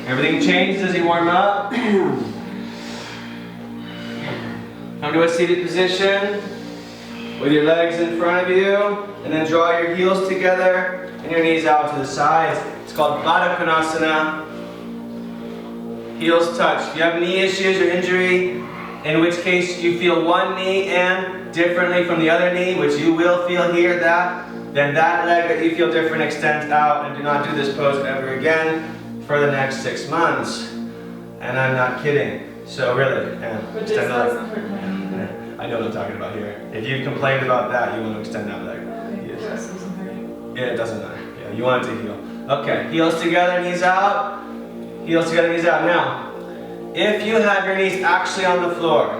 Everything changes as you warm up. Come to a seated position with your legs in front of you, and then draw your heels together and your knees out to the sides. It's called Baddha Konasana. Heels touch. If you have knee issues or injury, in which case you feel one knee and differently from the other knee, which you will feel here, then that leg that you feel different extends out, and do not do this pose ever again for the next 6 months. And I'm not kidding. So really, But this doesn't hurt my knee. I know what I'm talking about here. If you've complained about that, you want to extend that leg. Okay, Yes. this doesn't hurt. Yeah, it doesn't matter. Yeah, you want it to heal. Okay, heels together, knees out. Heels together, knees out. Now, if you have your knees actually on the floor,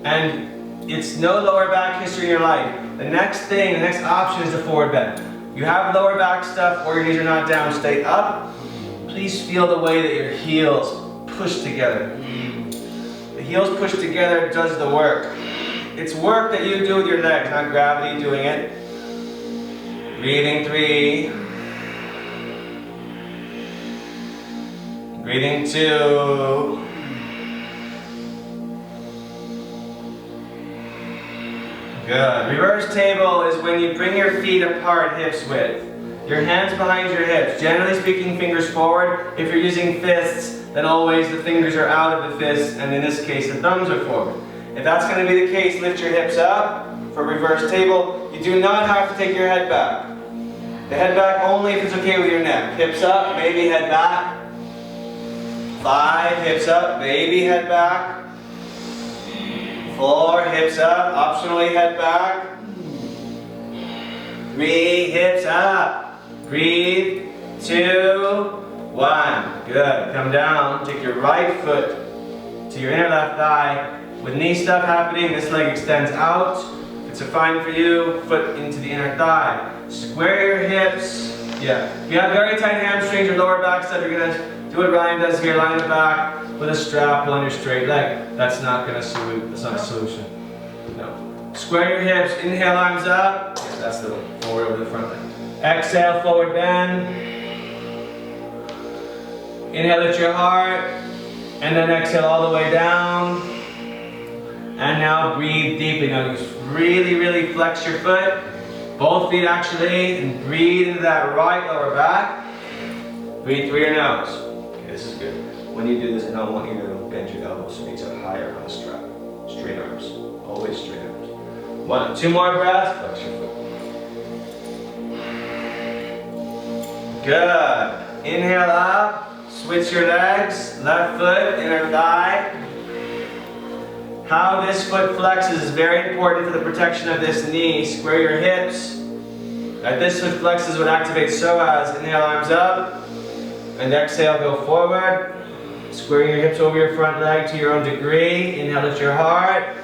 and it's no lower back history in your life, the next option is the forward bend. You have lower back stuff or your knees are not down, stay up. Please feel the way that your heels push together. The heels push together does the work. It's work that you do with your legs, not gravity doing it. Breathing 3. Breathing 2. Good. Reverse table is when you bring your feet apart hips width. Your hands behind your hips. Generally speaking, fingers forward. If you're using fists, then always the fingers are out of the fists, and in this case, the thumbs are forward. If that's going to be the case, lift your hips up for reverse table. You do not have to take your head back. The head back only if it's okay with your neck. Hips up, maybe head back. 5, hips up, maybe head back. 4, hips up, optionally head back. 3, hips up. Breathe. 2, 1. Good. Come down. Take your right foot to your inner left thigh. With knee stuff happening, this leg extends out. If it's fine for you, foot into the inner thigh. Square your hips. Yeah. If you have very tight hamstrings or lower back stuff, you're going to do what Ryan does here. Line it back with a strap on your straight leg. That's not going to suit. That's not a solution. No. Square your hips. Inhale, arms up. Yeah, that's the forward over the front leg. Exhale, forward bend. Inhale, lift your heart. And then exhale all the way down. And now breathe deeply. Now just really, really flex your foot. Both feet actually. And breathe into that right lower back. Breathe through your nose. Okay, this is good. When you do this, I don't want you to bend your elbows so knees are higher on the strap. Straight arms. Always straight arms. 1, 2 more breaths. Flex your foot. Good. Inhale up. Switch your legs. Left foot, inner thigh. How this foot flexes is very important for the protection of this knee. Square your hips. As this foot flexes would activate psoas. Inhale, arms up. And exhale, go forward. Squaring your hips over your front leg to your own degree. Inhale, lift your heart.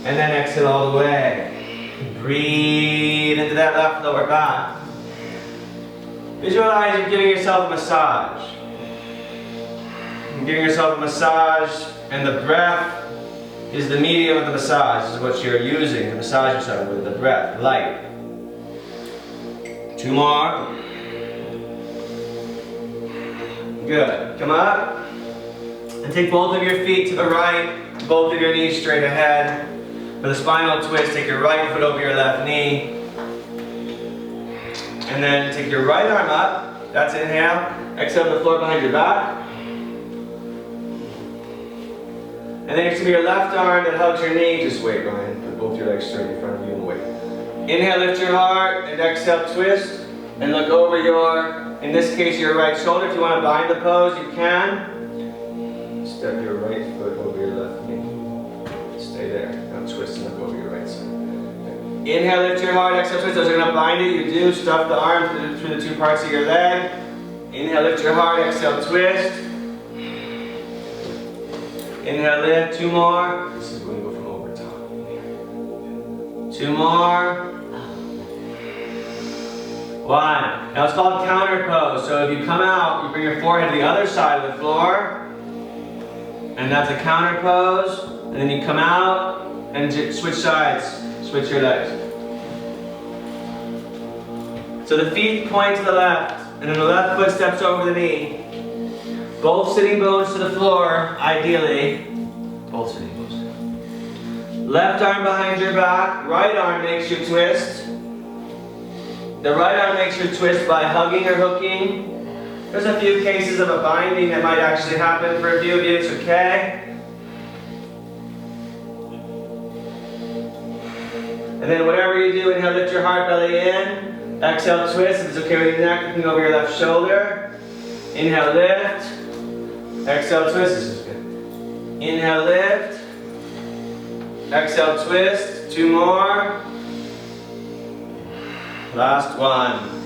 And then exhale all the way. Breathe into that left lower back. Visualize you're giving yourself a massage. You're giving yourself a massage, and the breath is the medium of the massage. This is what you're using to massage yourself with, the breath, light. 2 more. Good. Come up. And take both of your feet to the right, both of your knees straight ahead. For the spinal twist, take your right foot over your left knee. And then take your right arm up. That's inhale. Exhale to the floor behind your back. And then it's going to be your left arm that hugs your knee. Just wait, Ryan. Put both your legs straight in front of you and wait. Inhale, lift your heart, and exhale, twist. And look over your, in this case, your right shoulder. If you want to bind the pose, you can. Step your right foot over your left knee. Stay there. Now twist and look over your right side. Inhale, lift your heart, exhale, twist. Those are going to bind it. You do. Stuff the arm through the two parts of your leg. Inhale, lift your heart, exhale, twist. Inhale, lift. Two more. This is going to go from over top. Two more. One. Now it's called counter pose. So if you come out, you bring your forehead to the other side of the floor. And that's a counter pose. And then you come out and switch sides. Switch your legs. So the feet point to the left. And then the left foot steps over the knee. Both sitting bones to the floor, ideally. Both sitting bones. Left arm behind your back. Right arm makes you twist. The right arm makes you twist by hugging or hooking. There's a few cases of a binding that might actually happen for a few of you. It's okay. And then whatever you do, inhale, lift your heart belly in. Exhale, twist. If it's okay with your neck, looking over your left shoulder. Inhale, lift. Exhale, twist. This is good. Inhale, lift. Exhale, twist. Two more. Last one.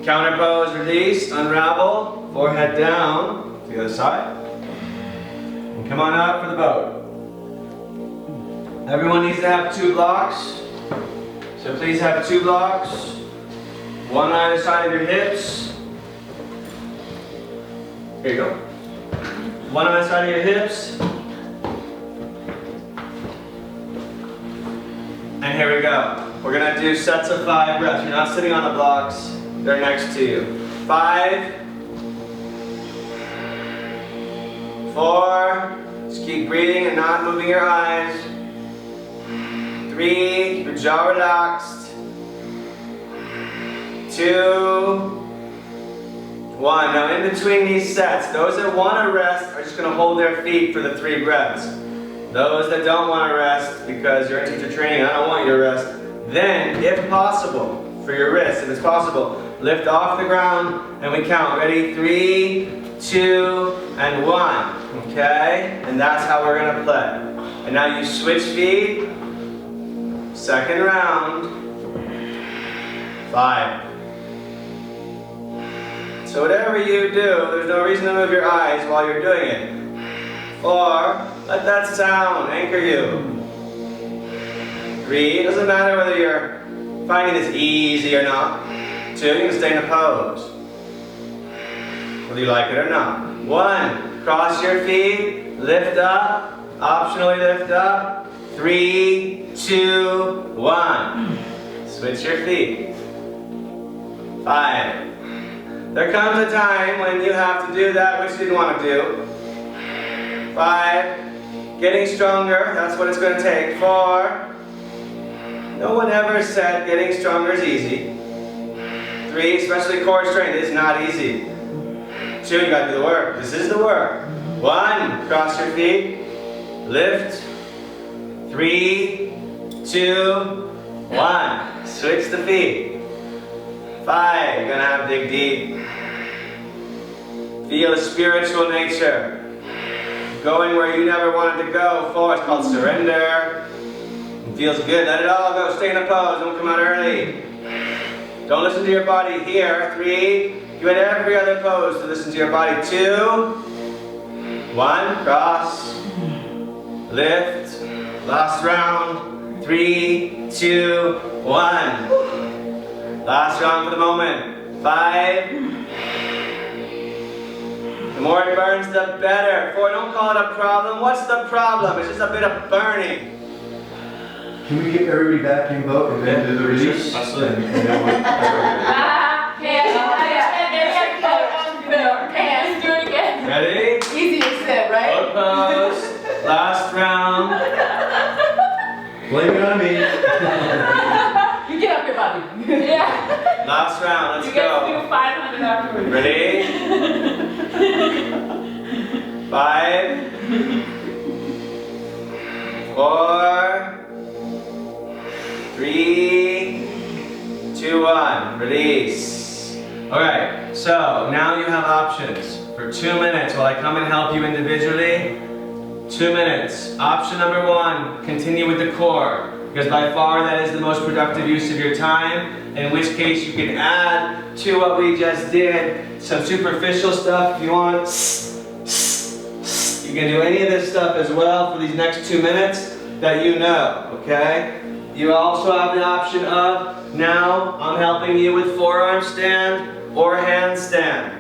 Counter pose, release, unravel. Forehead down to the other side. And come on up for the boat. Everyone needs to have 2 blocks. So please have 2 blocks. One on either side of your hips. Here you go. One on the side of your hips. And here we go. We're going to do sets of 5 breaths. You're not sitting on the blocks. They're next to you. 5. 4. Just keep breathing and not moving your eyes. 3. Keep your jaw relaxed. 2. 1. Now in between these sets, those that want to rest are just going to hold their feet for the 3 breaths. Those that don't want to rest because you're in teacher training, I don't want you to rest, then if possible, for your wrists, if it's possible, lift off the ground and we count. Ready? 3, 2, and 1. Okay? And that's how we're going to play. And now you switch feet. Second round. 5. So whatever you do, there's no reason to move your eyes while you're doing it. 4, let that sound anchor you. 3, it doesn't matter whether you're finding this easy or not. 2, you can stay in a pose, whether you like it or not. 1, cross your feet, lift up, optionally lift up. 3, 2, 1. Switch your feet. 5. There comes a time when you have to do that which you didn't want to do. 5. Getting stronger, that's what it's going to take. 4. No one ever said getting stronger is easy. 3, especially core strength, is not easy. 2, you got to do the work. This is the work. 1, cross your feet, lift. 3, 2, 1. Switch the feet. 5, you're going to have to dig deep. Feel the spiritual nature. Going where you never wanted to go. 4, it's called surrender. It feels good. Let it all go. Stay in a pose. Don't come out early. Don't listen to your body here. 3, you had every other pose to listen to your body. 2, 1, cross, lift. Last round. 3, 2, 1. Last round for the moment. 5. The more it burns, the better. 4, don't call it a problem. What's the problem? It's just a bit of burning. Can we get everybody back in boat and then do the release? Absolutely. And then we'll- Blame it on me. You get up here, Bobby. Yeah. Last round, let's You get to go. do 500 afterwards. Ready? 5, 4, 3, 2, 1. Release. Alright, so now you have options for 2 minutes while I come and help you individually. 2 minutes. Option number 1, continue with the core, because by far that is the most productive use of your time, in which case you can add to what we just did some superficial stuff if you want. You can do any of this stuff as well for these next 2 minutes that you know, okay? You also have the option of, now I'm helping you with forearm stand or handstand.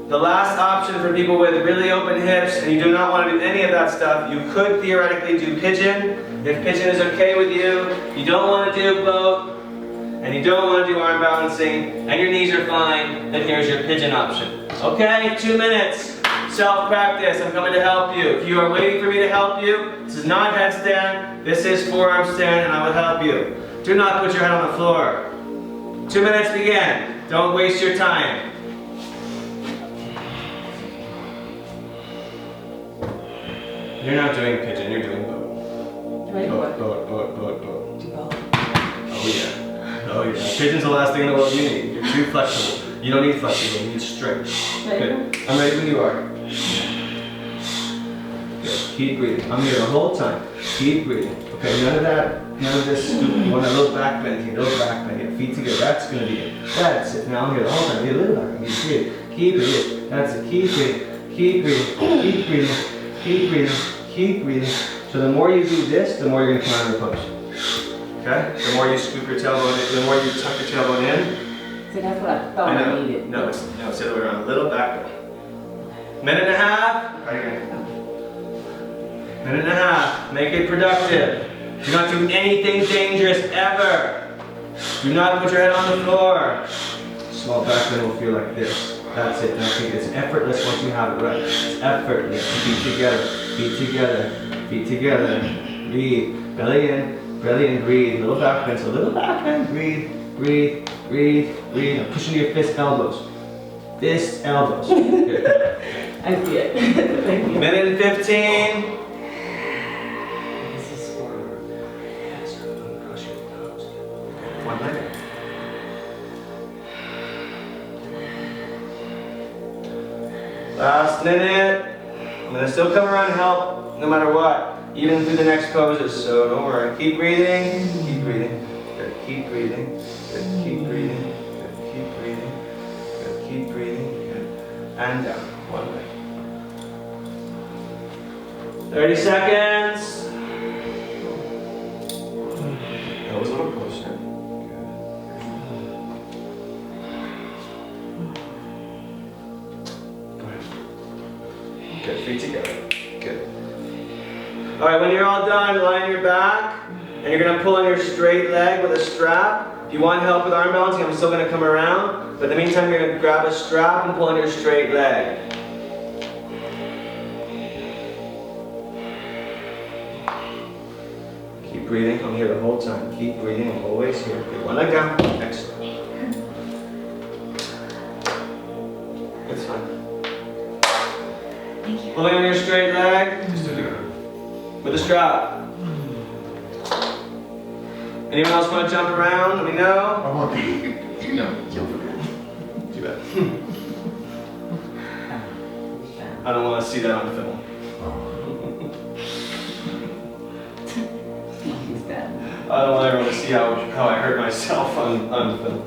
The last option for people with really open hips and you do not want to do any of that stuff, you could theoretically do pigeon. If pigeon is okay with you, you don't want to do boat, and you don't want to do arm balancing, and your knees are fine, then here's your pigeon option. Okay, 2 minutes. Self-practice, I'm coming to help you. If you are waiting for me to help you, this is not headstand, this is forearm stand, and I will help you. Do not put your head on the floor. 2 minutes begin. Don't waste your time. You're not doing pigeon, you're doing boat. Boat. Oh yeah. Oh yeah. Pigeon's the last thing in the world you need. You're too flexible. You don't need flexible, you need straight. Good. I'm ready when you are. Good. Keep breathing. I'm here the whole time. Keep breathing. Okay, none of that, none of this. You want a little back bend here, little back bend here. Feet together. That's gonna be it. That's it. Now I'm here the whole time. Need a little back bend. Keep breathing. Keep it. That's it. Keep breathing. Keep breathing. Keep breathing. Keep breathing. Keep breathing. So the more you do this, the more you're going to come out of the pose. Okay? The more you scoop your tailbone in, the more you tuck your tailbone in. So that's what I thought I needed. No, it's the other way around. A little back bend. Minute and a half. Try again. Minute and a half. Make it productive. Do not do anything dangerous ever. Do not put your head on the floor. Small back bend will feel like this. That's it. Now it's effortless once you have it right. It's effortless. Feet together. Feet together. Feet together. Breathe. Belly in, breathe. Little back bend. So little back bend. Breathe, breathe, breathe, breathe. Now push into your fist elbows. Fist elbows. Good. I see it. Thank you. Minute and 15. This is for Yes, cross your toes. One leg. Last minute. I'm going to still come around and help no matter what, even through the next poses, so don't worry. Keep breathing, keep breathing, good, keep breathing, good, keep breathing, good, keep breathing, good, keep breathing, good, and down, one leg. 30 seconds. That was a little closer. Good, feet together. Good. All right, when you're all done, lie on your back, and you're gonna pull on your straight leg with a strap. If you want help with arm balancing, I'm still gonna come around, but in the meantime, you're gonna grab a strap and pull on your straight leg. Keep breathing, I'm here the whole time. Keep breathing, I'm always here. Good, one leg down, excellent. It's fine. Pulling on your straight leg, with a strap. Anyone else want to jump around? Let me know. I want to. No. Too bad. I don't want to see that on film. I don't want everyone to see how I hurt myself on film.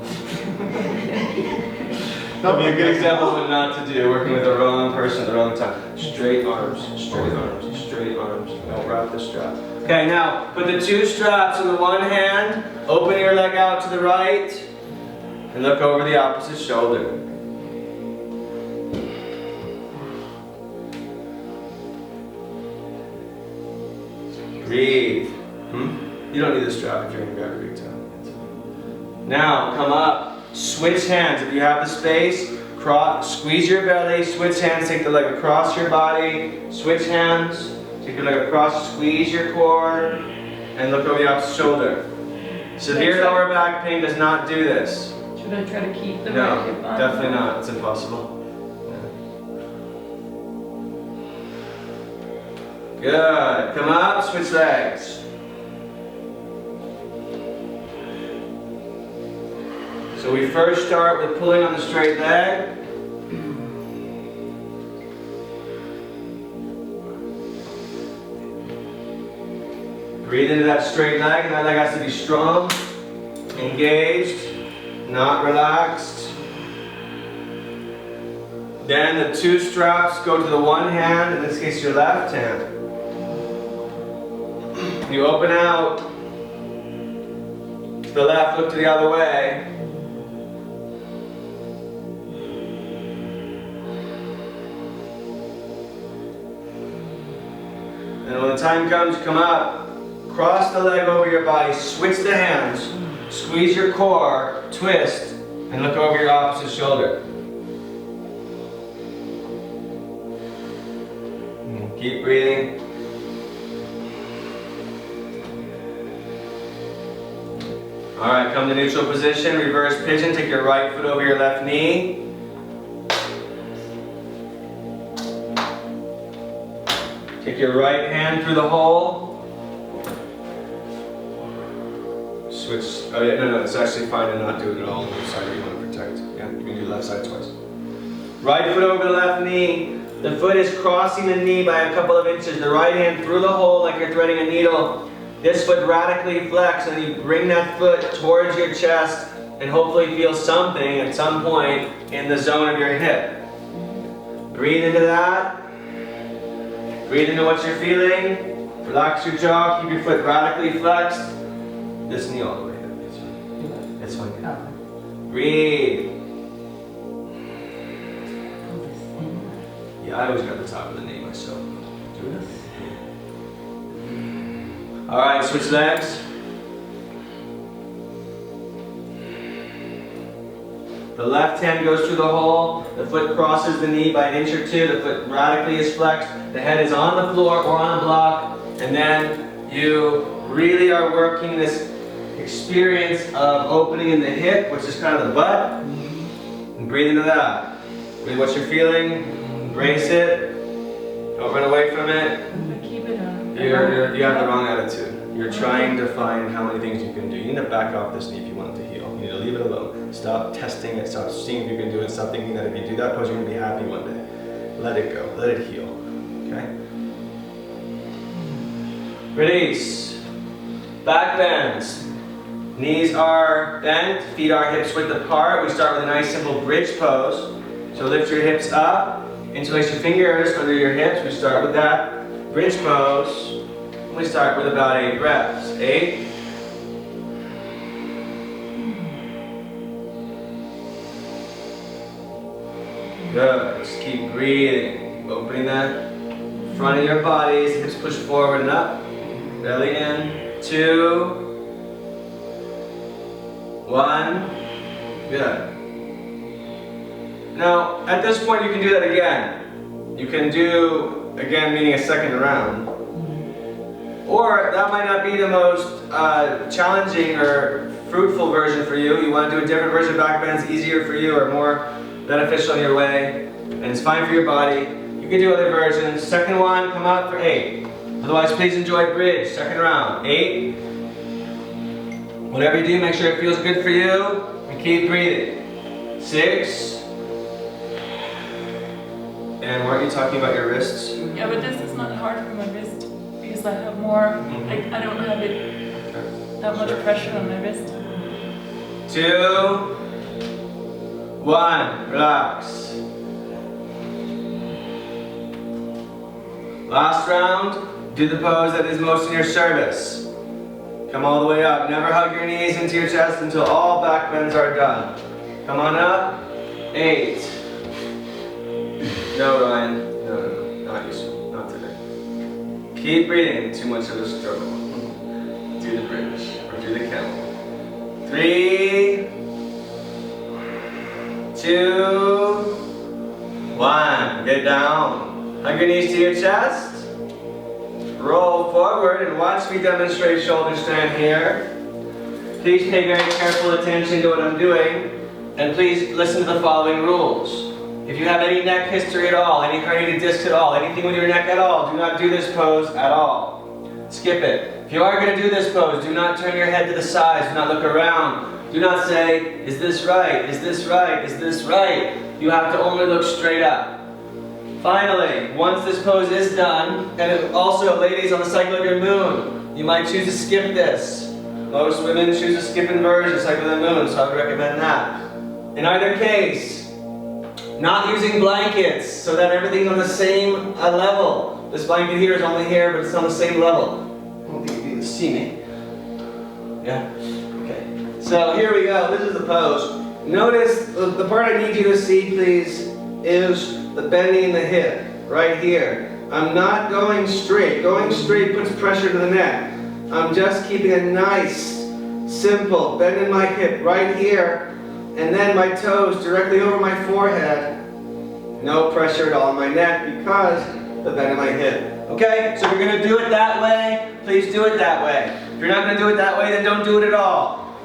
That'd be a good example of what not to do, working with the wrong person at the wrong time. Straight arms, straight arms, straight arms. Don't wrap the strap. Okay, now put the two straps in the one hand, open your leg out to the right, and look over the opposite shoulder. Breathe. You don't need the strap if you're going to grab your big toe. Now, come up. Switch hands. If you have the space, squeeze your belly, switch hands, take the leg across your body, switch hands, take your leg across, squeeze your core, and look over the opposite shoulder. Severe lower back pain does not do this. Should I try to keep the No, right hip on? definitely not. It's impossible. Good. Come up, switch legs. So we first start with pulling on the straight leg. Breathe into that straight leg, and that leg has to be strong, engaged, not relaxed. Then the two straps go to the one hand, in this case your left hand. You open out to the left, look to the other way. And when the time comes, you come up, cross the leg over your body, switch the hands, squeeze your core, twist, and look over your opposite shoulder. Keep breathing. Alright, come to neutral position, reverse pigeon, take your right foot over your left knee. Take your right hand through the hole. Switch, oh yeah, no, it's actually fine to not do it at all on the side that you want to protect. Yeah, you can do the left side twice. Right foot over the left knee. The foot is crossing the knee by a couple of inches. The right hand through the hole like you're threading a needle. This foot radically flex, and you bring that foot towards your chest and hopefully feel something at some point in the zone of your hip. Breathe into that. Breathe into what you're feeling. Relax your jaw, keep your foot radically flexed. This knee all the way. That's fine. Breathe. Yeah, I always got the top of the knee myself. Do this. Alright, switch legs. The left hand goes through the hole. The foot crosses the knee by an inch or two. The foot radically is flexed. The head is on the floor or on a block. And then you really are working this experience of opening in the hip, which is kind of the butt. And breathe into that. Breathe what you're feeling. Embrace it. Don't run away from it. Keep it on. You have the wrong attitude. You're trying to find how many things you can do. You need to back off this knee if you want it to heal. You need to leave it alone. Stop testing it. Stop seeing if you can do it. Stop thinking that if you do that pose, you're going to be happy one day. Let it go. Let it heal. Okay? Release. Back bends. Knees are bent. Feet are hips width apart. We start with a nice simple bridge pose. So lift your hips up. Interlace your fingers under your hips. We start with that bridge pose. We start with about 8 reps. 8. Good. Just keep breathing. Keep opening that front of your bodies. Hips push forward and up. Belly in. 2. 1. Good. Now, at this point, you can do that again. You can do, again, meaning a second round. Or that might not be the most challenging or fruitful version for you. You want to do a different version of back bends, easier for you or more beneficial in your way. And it's fine for your body. You can do other versions. Second one, come out for 8. Otherwise, please enjoy bridge. Second round. 8. Whatever you do, make sure it feels good for you. And keep breathing. 6. And weren't you talking about your wrists? Yeah, but this is not hard for my wrist because I have more, like, I don't have it that much pressure on my wrist. 2, 1, relax. Last round, do the pose that is most in your service. Come all the way up. Never hug your knees into your chest until all back bends are done. Come on up. 8. No, Ryan. No, not useful. Not today. Keep breathing. Too much of a struggle. Do the bridge or do the camel. 3, 2, 1. Get down. Hug your knees to your chest. Roll forward and watch me demonstrate shoulder stand here. Please pay very careful attention to what I'm doing, and please listen to the following rules. If you have any neck history at all, any herniated discs at all, anything with your neck at all, do not do this pose at all. Skip it. If you are going to do this pose, do not turn your head to the sides, do not look around. Do not say, is this right, is this right, is this right? You have to only look straight up. Finally, once this pose is done, and also ladies on the cycle of your moon, you might choose to skip this. Most women choose to skip inversion, cycle of the moon, so I would recommend that. In either case, not using blankets so that everything's on the same level. This blanket here is only here, but it's on the same level. I don't think you can see me. Yeah? Okay. So here we go. This is the pose. Notice the part I need you to see, please, is the bending in the hip, right here. I'm not going straight. Going straight puts pressure to the neck. I'm just keeping a nice, simple bend in my hip right here, and then my toes directly over my forehead. No pressure at all on my neck because the bend in my hip. Okay, so we're going to do it that way. Please do it that way. If you're not going to do it that way, then don't do it at all.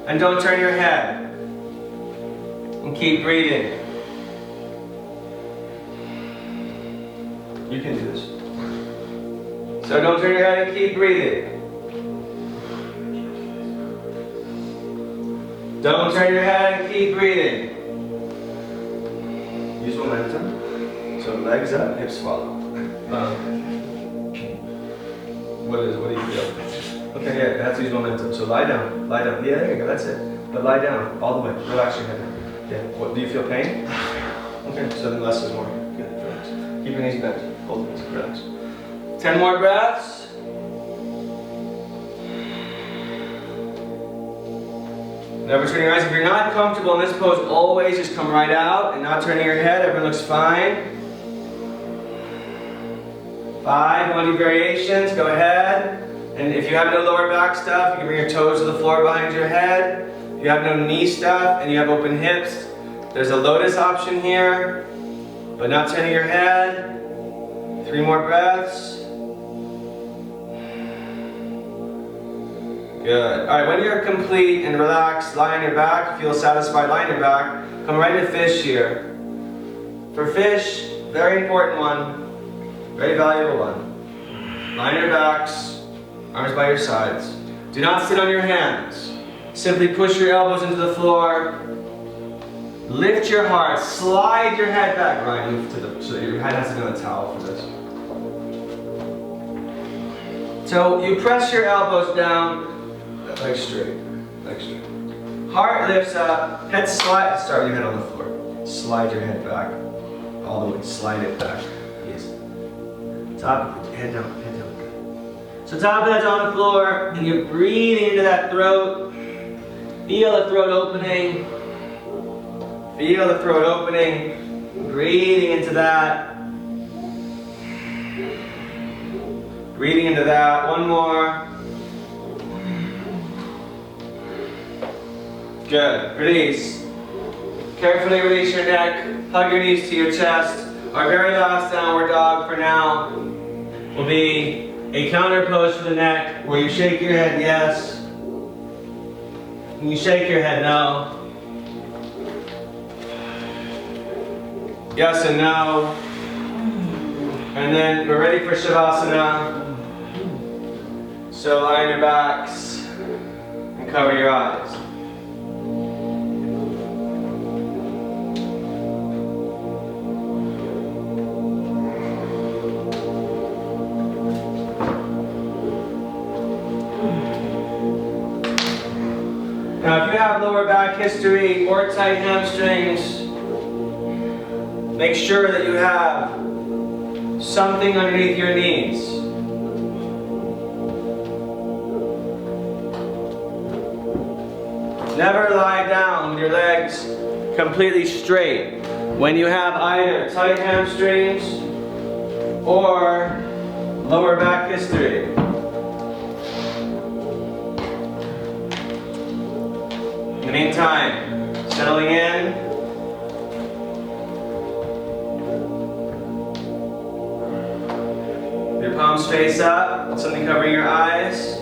And don't turn your head. And keep breathing. You can do this. So don't turn your head and keep breathing. Don't turn your head and keep breathing. Use momentum. So legs up, hips follow. What do you feel? Okay, yeah, you have to use momentum. So lie down, lie down. Yeah, there you go, that's it. But lie down, all the way. Relax your head down. Yeah. What, do you feel pain? Okay, so then less is more. Good, relax. Keep your knees bent. Hold it, relax. 10 more breaths. Never turning your eyes. If you're not comfortable in this pose, always just come right out and not turning your head. Everyone looks fine. 5, you want to do variations, go ahead. And if you have no lower back stuff, you can bring your toes to the floor behind your head. If you have no knee stuff and you have open hips, there's a lotus option here, but not turning your head. 3 more breaths. Good. All right, when you're complete and relaxed, lie on your back. Feel satisfied, lie on your back. Come right to fish here. For fish, very important one, very valuable one. Lie on your backs, arms by your sides. Do not sit on your hands. Simply push your elbows into the floor. Lift your heart, slide your head back, Ryan, so your head has to be on a towel for this. So you press your elbows down. Legs straight, legs straight. Heart lifts up, head slide, start with your head on the floor. Slide your head back, all the way, slide it back. Yes. Top of it, head down, head down. So top of that's on the floor, and you're breathing into that throat. Feel the throat opening. Feel the throat opening. Breathing into that. Breathing into that, one more. Good. Release. Carefully release your neck. Hug your knees to your chest. Our very last downward dog for now will be a counter pose for the neck where you shake your head yes. And you shake your head no. Yes and no. And then we're ready for Shavasana. So lie on your backs and cover your eyes. Now if you have lower back history or tight hamstrings, make sure that you have something underneath your knees. Never lie down with your legs completely straight. When you have either tight hamstrings or lower back history. In the meantime, settling in. Your palms Palms face up, something covering your eyes.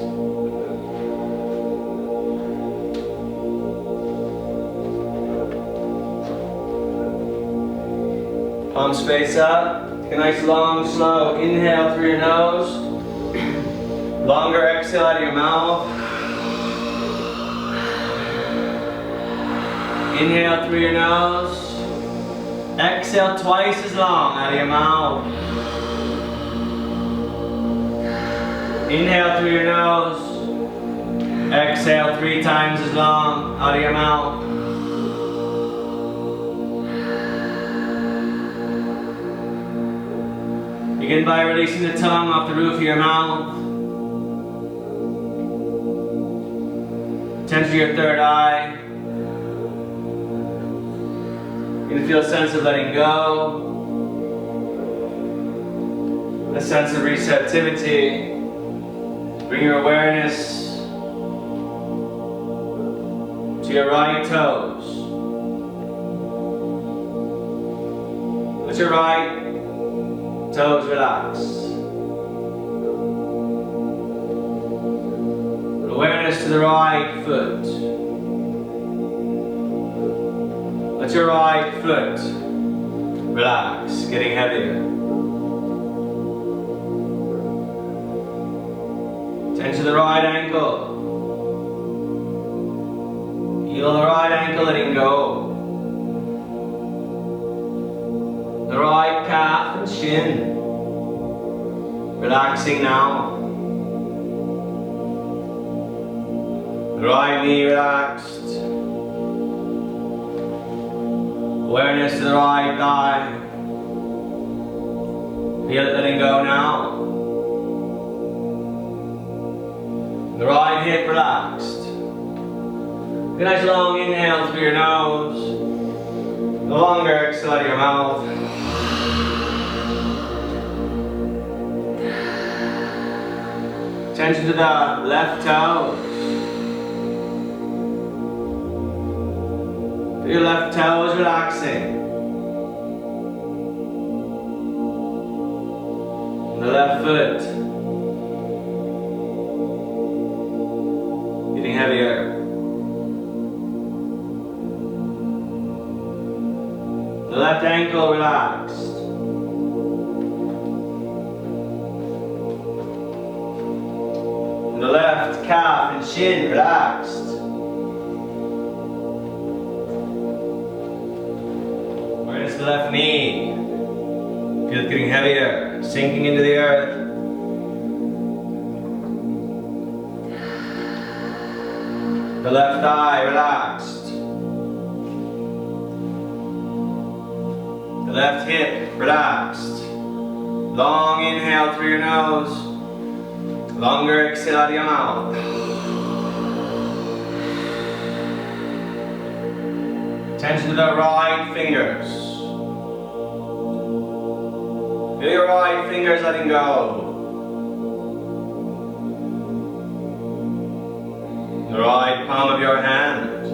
Palms face up. Take a nice long, slow inhale through your nose. Longer exhale out of your mouth. Inhale through your nose. Exhale twice as long out of your mouth. Inhale through your nose. Exhale 3 times as long out of your mouth. Begin by releasing the tongue off the roof of your mouth. Attention to your third eye. You're going to feel a sense of letting go. A sense of receptivity. Bring your awareness to your right toes. Let your right toes relax. Awareness to the right foot. Let your right foot relax, getting heavier. Attention to the right ankle. Feel the right ankle letting go. The right calf and shin. Relaxing now. The right knee relaxed. Awareness to the right thigh. Feel it letting go now. The right hip relaxed. Good nice long inhale through your nose. The longer exhale out of your mouth. Attention to the left toes. Feel your left toes relaxing. The left foot getting heavier. The left ankle relaxed. The left calf and shin relaxed. Awareness to the left knee. Feel it getting heavier, sinking into the earth. The left thigh relaxed. The left hip relaxed. Long inhale through your nose. Longer exhale out of your mouth. Attention to the right fingers. Feel your right fingers letting go. The right palm of your hand.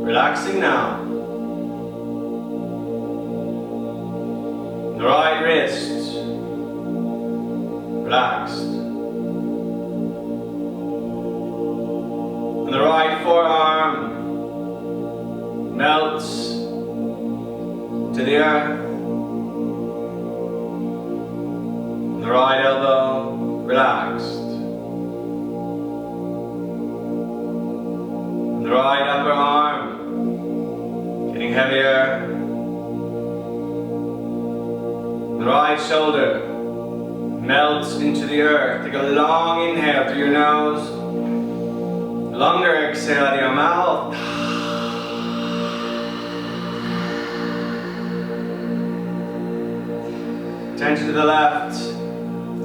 Relaxing now. The right wrist. Relaxed. And the right forearm melts to the earth. And the right elbow relaxed. And the right upper arm getting heavier. The right shoulder melts into the earth. Take a long inhale through your nose. Longer exhale out of your mouth. Attention to the left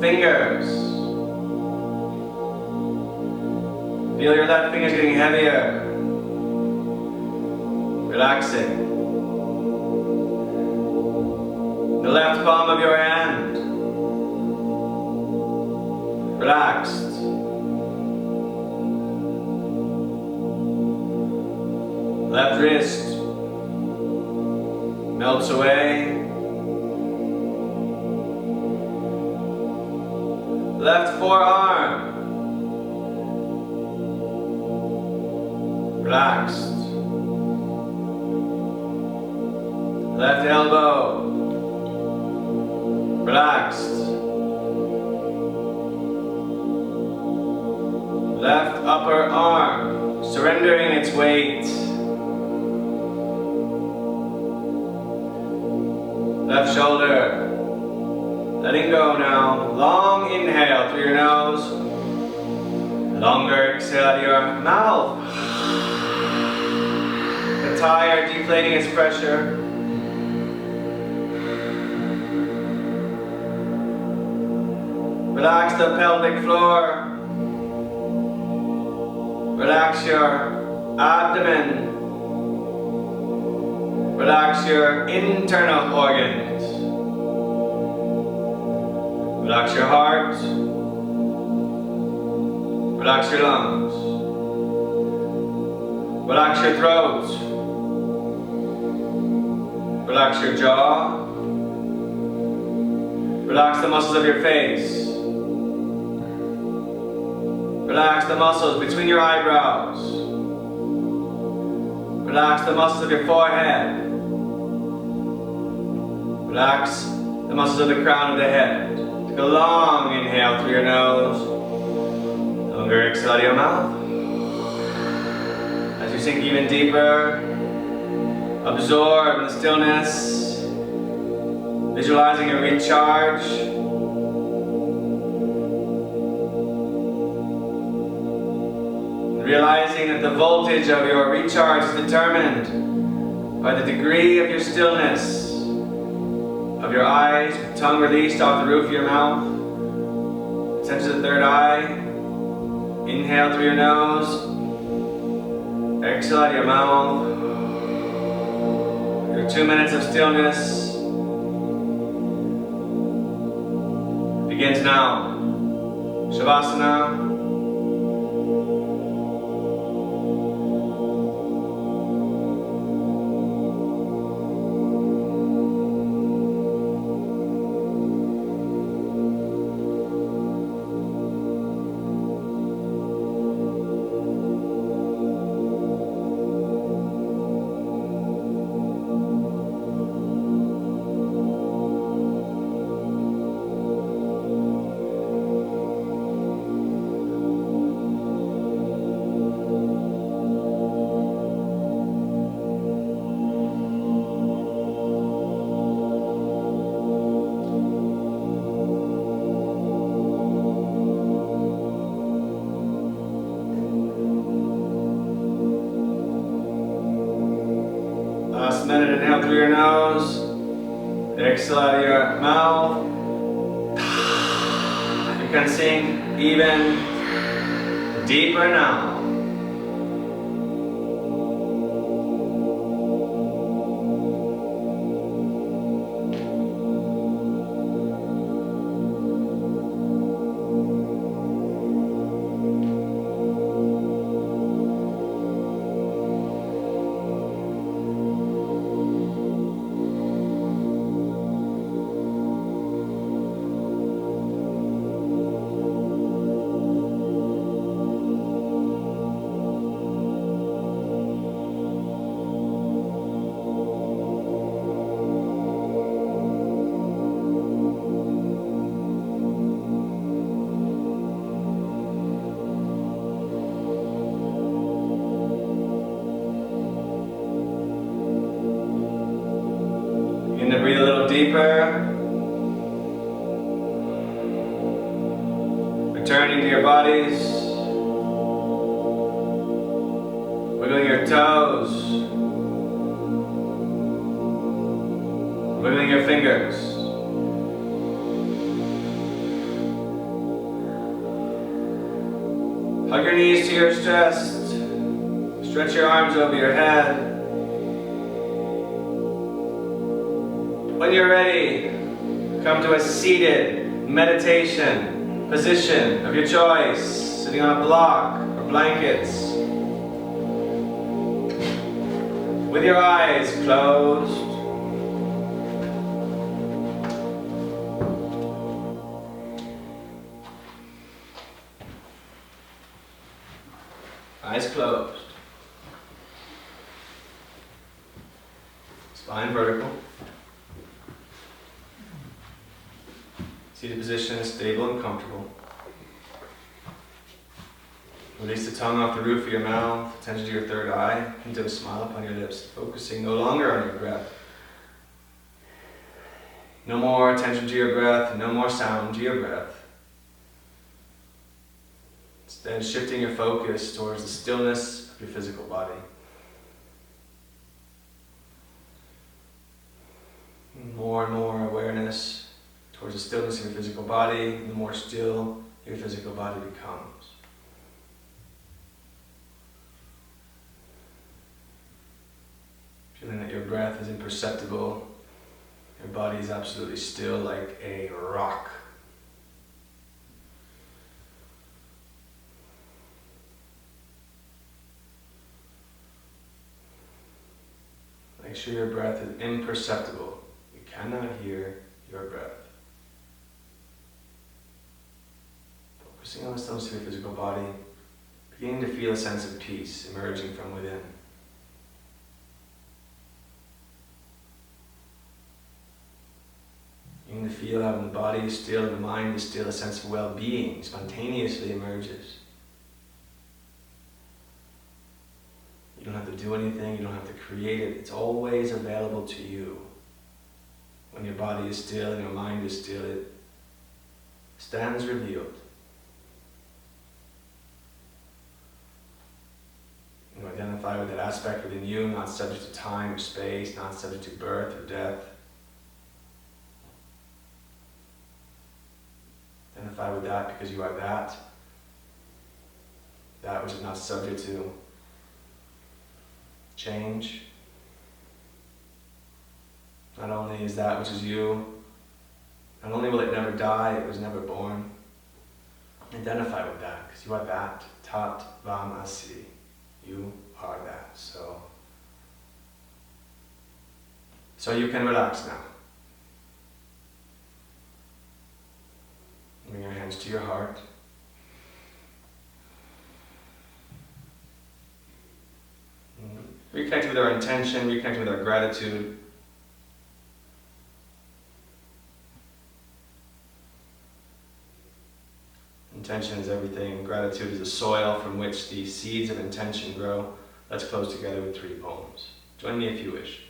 fingers. Feel your left fingers getting heavier. Relaxing. The left palm of your hand. Relaxed. Left wrist melts away. Left forearm. Relaxed. Left elbow. Relaxed. Left upper arm, surrendering its weight. Left shoulder, letting go now. Long inhale through your nose. Longer exhale out of your mouth. The tire deflating its pressure. Relax the pelvic floor. Relax your abdomen. Relax your internal organs. Relax your heart. Relax your lungs. Relax your throat. Relax your jaw. Relax the muscles of your face. Relax the muscles between your eyebrows. Relax the muscles of your forehead. Relax the muscles of the crown of the head. Take a long inhale through your nose. Longer exhale out of your mouth. As you sink even deeper, absorb the stillness, visualizing a recharge. Realizing that the voltage of your recharge is determined by the degree of your stillness, of your eyes, tongue released off the roof of your mouth. Center the third eye. Inhale through your nose. Exhale out of your mouth. Your 2 minutes of stillness begins now. Shavasana. Last minute, inhale through your nose, exhale out of your mouth. You can sink even deeper now. Begin to breathe a little deeper. Returning to your bodies. Wiggling your toes. Wiggling your fingers. Hug your knees to your chest. Stretch your arms over your head. When you're ready, come to a seated meditation position of your choice, sitting on a block or blankets, with your eyes closed. Eyes closed. Spine vertical. Seated position is stable and comfortable. Release the tongue off the roof of your mouth, attention to your third eye, hint of a smile upon your lips, focusing no longer on your breath. No more attention to your breath, no more sound to your breath. Instead, shifting your focus towards the stillness of your physical body. More and more awareness towards the stillness of your physical body, the more still your physical body becomes. Feeling that your breath is imperceptible, your body is absolutely still like a rock. Make sure your breath is imperceptible. You cannot hear your breath. Focusing on the stillness of your physical body, beginning to feel a sense of peace emerging from within. Beginning to feel how when the body is still and the mind is still, a sense of well-being spontaneously emerges. You don't have to do anything, you don't have to create it. It's always available to you. When your body is still and your mind is still, it stands revealed. You identify with that aspect within you, not subject to time or space, not subject to birth or death. Identify with that because you are that. That which is not subject to change. Not only is that which is you, not only will it never die, it was never born. Identify with that because you are that. Tat Vam Asi. You are that. So you can relax now. Bring your hands to your heart. Reconnect with our intention, reconnect with our gratitude. Intention is everything. Gratitude is the soil from which the seeds of intention grow. Let's close together with 3 poems. Join me if you wish.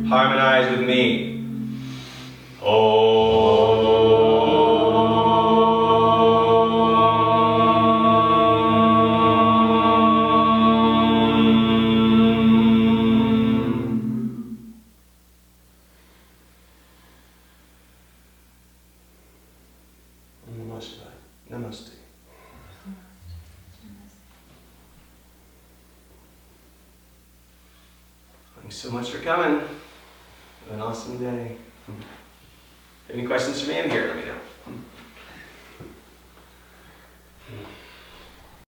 Harmonize with me. Namaste. Namaste. Thanks so much for coming. Have an awesome day. Any questions for me? I'm here, let me know.